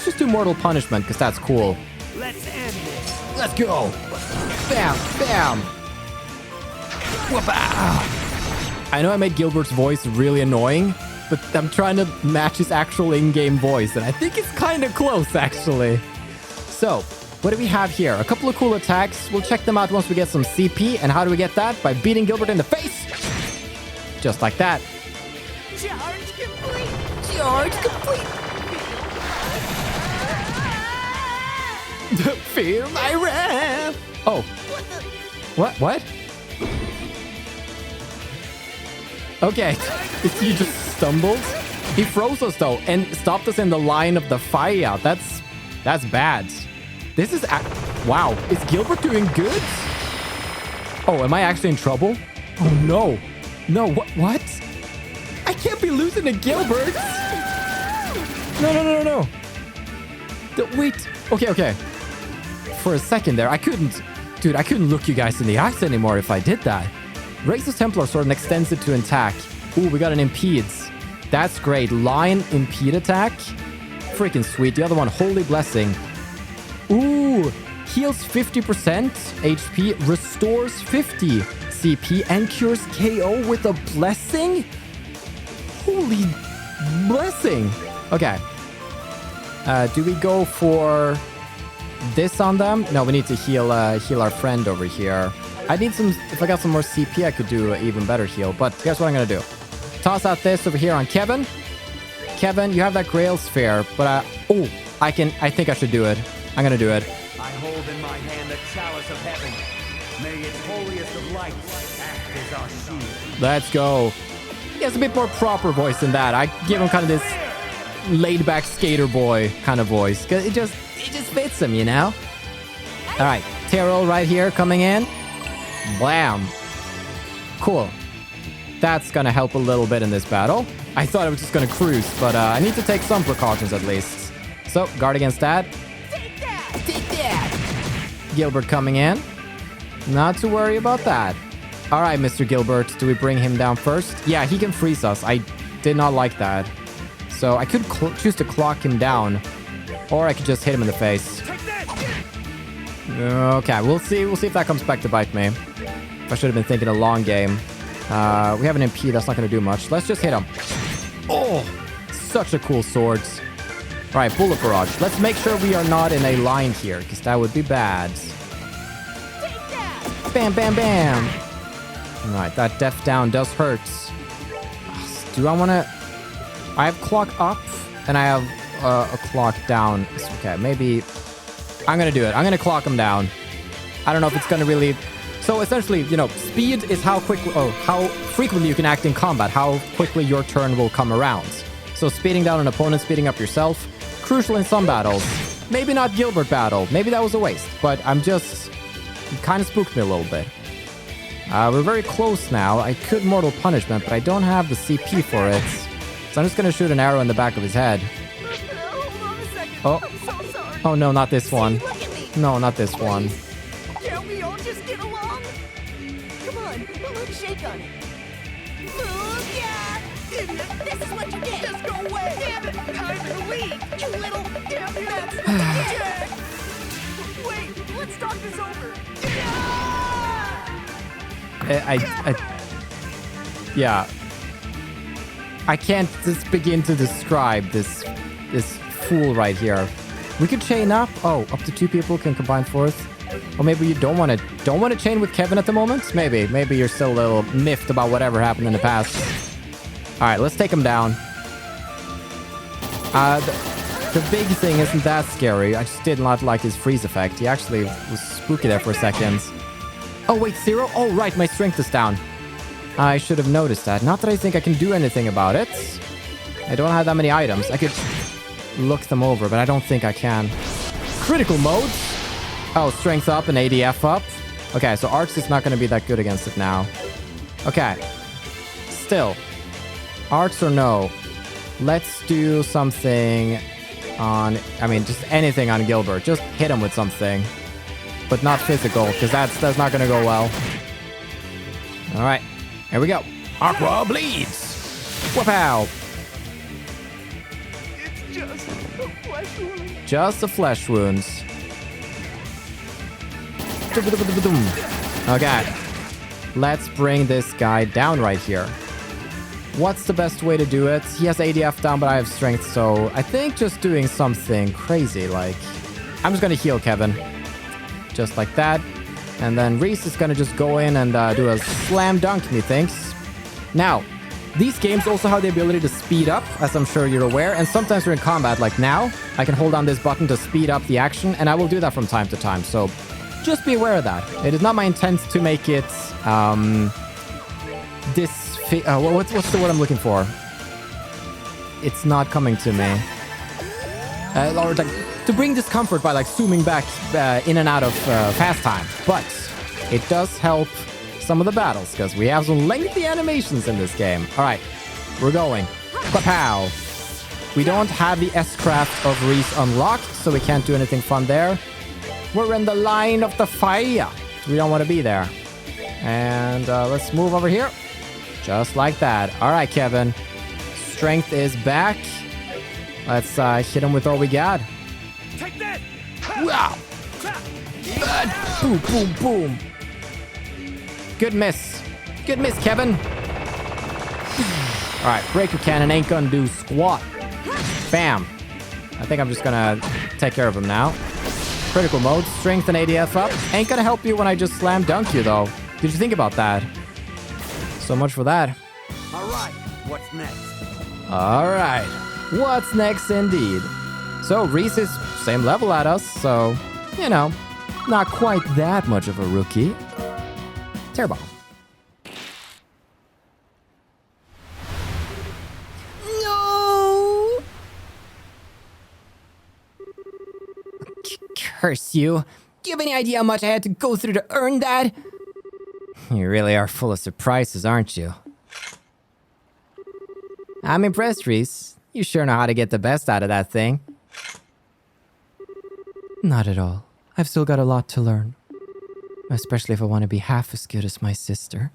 just do Mortal Punishment, because that's cool. Let's end this. Let's go. Bam, bam. Whoop-ah. I know I made Gilbert's voice really annoying, but I'm trying to match his actual in-game voice, and I think it's kind of close, actually. So, what do we have here? A couple of cool attacks. We'll check them out once we get some CP, and how do we get that? By beating Gilbert in the face. Just like that. Charge complete! Charge complete! Feel my wrath! Oh. What? Okay. He just stumbled. He froze us though and stopped us in the line of the fire. That's bad. This is wow. Is Gilbert doing good? Oh, am I actually in trouble? Oh no. No, what? I can't be losing to Gilbert. No. Wait. Okay. For a second there, I couldn't look you guys in the eyes anymore if I did that. Raises Templar Sword and extends it to attack. Ooh, we got an Impedes. That's great. Line Impede attack. Freaking sweet. The other one, Holy Blessing. Ooh, heals 50% HP, restores 50 CP, and cures KO with a blessing? Holy blessing. Okay. Do we go for this on them? No, we need to heal our friend over here. I need some, if I got some more CP, I could do an even better heal. But here's what I'm going to do. Toss out this over here on Kevin. Kevin, you have that Grail Sphere, but I think I should do it. I'm going to do it. I hold in my hand the chalice of heaven. May its holiest of lights act as our shield. Let's go. He has a bit more proper voice than that. I give him kind of this laid-back skater boy kind of voice. Cause it just fits him, you know? All right, Terrell right here coming in. Blam. Cool. That's gonna help a little bit in this battle. I thought I was just gonna cruise, but I need to take some precautions at least. So, guard against that. Take that! Gilbert coming in. Not to worry about that. All right, Mr. Gilbert, do we bring him down first? Yeah, he can freeze us. I did not like that. So I could choose to clock him down, or I could just hit him in the face. Okay, we'll see. We'll see if that comes back to bite me. I should have been thinking a long game. We have an MP. That's not going to do much. Let's just hit him. Oh, such a cool sword. All right, bullet barrage. Let's make sure we are not in a line here, because that would be bad. Bam, bam, bam. All right, that death down does hurt. Do I want to... I have clock up, and I have a clock down. Okay, maybe... I'm going to do it. I'm going to clock him down. I don't know if it's going to really... So essentially, you know, speed is how frequently you can act in combat, how quickly your turn will come around. So speeding down an opponent, speeding up yourself, crucial in some battles. Maybe not Gilbert battle. Maybe that was a waste, but I'm just... It kind of spooked me a little bit. We're very close now. I could Mortal Punishment, but I don't have the CP for it. So I'm just going to shoot an arrow in the back of his head. Oh. Oh no, not this one. No, not this one. Can't we all just get along? Come on, let's shake on it. Look at! Idiot! This is what you get! Just go away! Damn it! I'm in the lead! You little damn nuts! Wait, let's talk this over! Yeah. I can't just begin to describe this fool right here. We could chain up. Oh, up to 2 people can combine force. Or maybe you don't want to chain with Kevin at the moment. Maybe you're still a little miffed about whatever happened in the past. All right, let's take him down. The big thing isn't that scary. I just did not like his freeze effect. He actually was spooky there for a second. Oh wait, 0? Oh right, my strength is down. I should have noticed that. Not that I think I can do anything about it. I don't have that many items. I could look them over, but I don't think I can. Critical mode. Oh, strength up and ADF up. Okay, so Arch is not going to be that good against it now. Okay. Still. Arts or no? Let's do something on... I mean, just anything on Gilbert. Just hit him with something. But not physical, because that's not going to go well. All right. Here we go. Aqua bleeds. Whoop-ow. It's just a flesh wound. Just the flesh wounds. Okay. Let's bring this guy down right here. What's the best way to do it? He has ADF down, but I have strength, so I think just doing something crazy, like... I'm just going to heal Kevin. Just like that. And then Reese is going to just go in and do a slam dunk, methinks. Now, these games also have the ability to speed up, as I'm sure you're aware. And sometimes during combat, like now, I can hold down this button to speed up the action, and I will do that from time to time. So just be aware of that. It is not my intent to make it what's the word I'm looking for? It's not coming to me. Or like, to bring discomfort by like zooming back in and out of fast time. But it does help some of the battles, because we have some lengthy animations in this game. All right, we're going. Pow! We don't have the S-Craft of Reese unlocked, so we can't do anything fun there. We're in the line of the fire. So we don't want to be there. And let's move over here. Just like that. All right, Kevin. Strength is back. Let's hit him with all we got. Take that! Wow! Boom, boom, boom. Good miss. Good miss, Kevin. All right, breaker cannon ain't gonna do squat. Bam. I think I'm just gonna take care of him now. Critical mode, strength and ADF up. Ain't gonna help you when I just slam dunk you, though. Did you think about that? So much for that. All right, what's next? All right. What's next, indeed? So, Reese is same level at us, so, you know, not quite that much of a rookie. Terrible. No! Curse you. Do you have any idea how much I had to go through to earn that? You really are full of surprises, aren't you? I'm impressed, Reese. You sure know how to get the best out of that thing. Not at all. I've still got a lot to learn. Especially if I want to be half as good as my sister.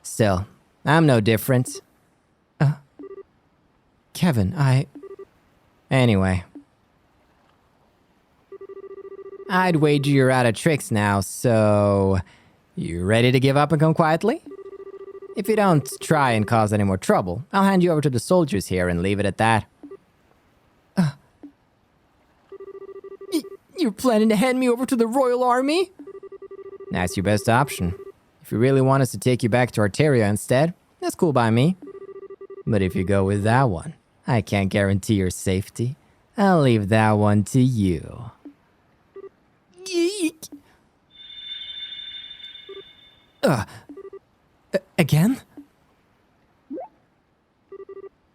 Still, I'm no different. Kevin, Anyway. I'd wager you're out of tricks now, so... You ready to give up and come quietly? If you don't try and cause any more trouble, I'll hand you over to the soldiers here and leave it at that. You're planning to hand me over to the Royal Army? That's your best option. If you really want us to take you back to Arteria instead, that's cool by me. But if you go with that one, I can't guarantee your safety. I'll leave that one to you. Yeek. Again?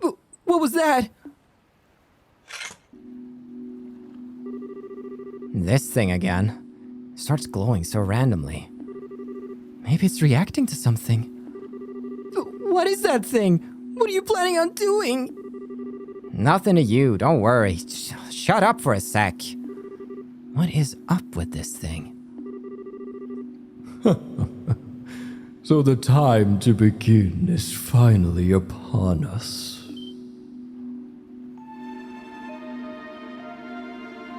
What was that? This thing again. Starts glowing so randomly. Maybe it's reacting to something. What is that thing? What are you planning on doing? Nothing to you, don't worry. Shut up for a sec. What is up with this thing? So the time to begin is finally upon us.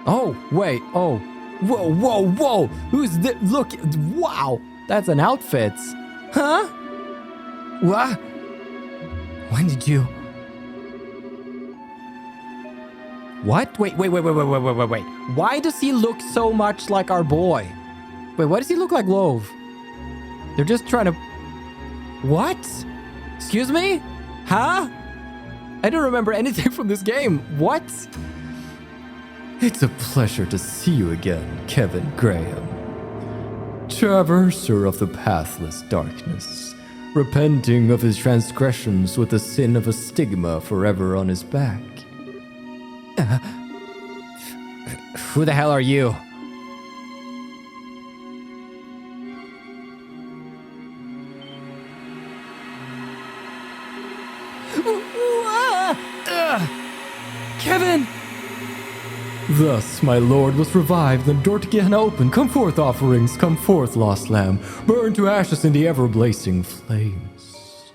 Oh, wait, oh. Whoa, whoa, whoa! Who's this? Look, wow! That's an outfit. Huh? What? When did you... What? Wait. Why does he look so much like our boy? Wait, why does he look like Love? They're just trying to... What? Excuse me? Huh? I don't remember anything from this game. What? It's a pleasure to see you again, Kevin Graham. Traverser of the pathless darkness, repenting of his transgressions with the sin of a stigma forever on his back. Who the hell are you? Kevin! Thus my lord was revived, and door to Gehenna open. Come forth, offerings, come forth, lost lamb. Burn to ashes in the ever-blazing flames.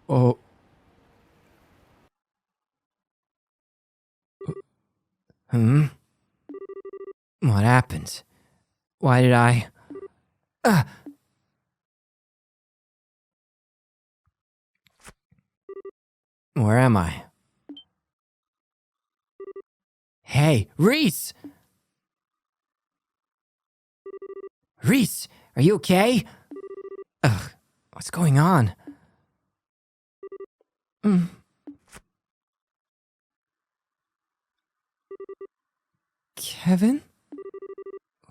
Oh. What happened? Why did I... Where am I? Hey, Reese! Reese, are you okay? Ugh, what's going on? Kevin?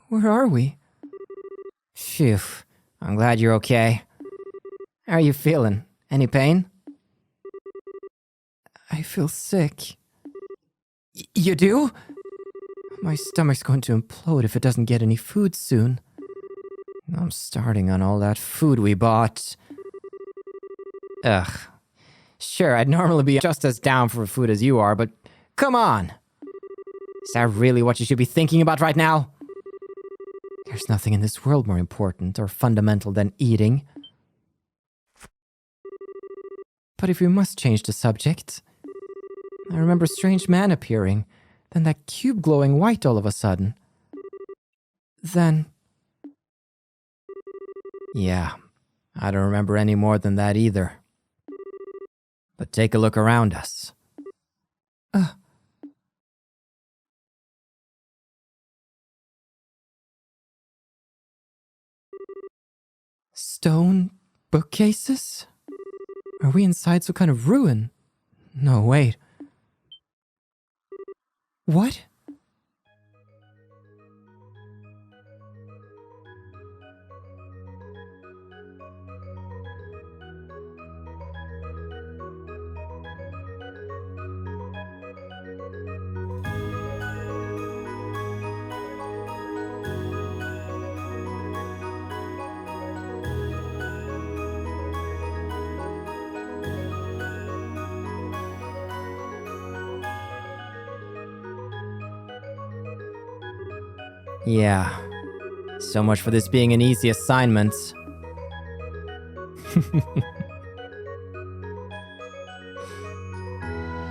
Where are we? Phew, I'm glad you're okay. How are you feeling? Any pain? I feel sick. You do? My stomach's going to implode if it doesn't get any food soon. I'm starting on all that food we bought. Ugh. Sure, I'd normally be just as down for food as you are, but come on. Is that really what you should be thinking about right now? There's nothing in this world more important or fundamental than eating. But if we must change the subject... I remember a strange man appearing, then that cube glowing white all of a sudden. Then... Yeah, I don't remember any more than that either. But take a look around us. Stone bookcases? Are we inside some kind of ruin? No, wait. What? Yeah. So much for this being an easy assignment.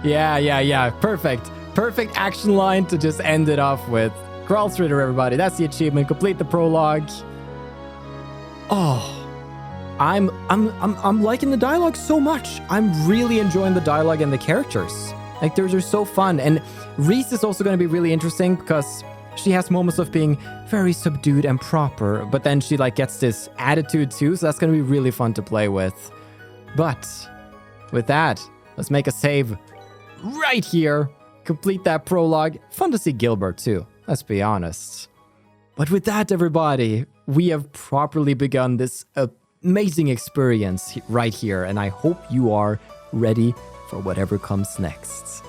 Yeah. Perfect. Perfect action line to just end it off with. Grancel Cathedral, everybody. That's the achievement. Complete the prologue. Oh, I'm liking the dialogue so much. I'm really enjoying the dialogue and the characters. Like, they're so fun. And Reese is also going to be really interesting because she has moments of being very subdued and proper, but then she like gets this attitude too, so that's going to be really fun to play with. But with that, let's make a save right here. Complete that prologue. Fun to see Gilbert too, let's be honest. But with that, everybody, we have properly begun this amazing experience right here, and I hope you are ready for whatever comes next.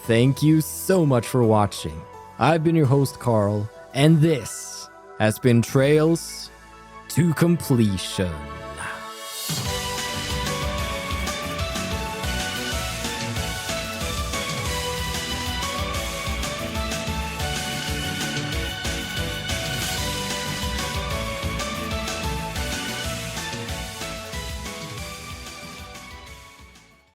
Thank you so much for watching. I've been your host, Carl, and this has been Trails to Completion.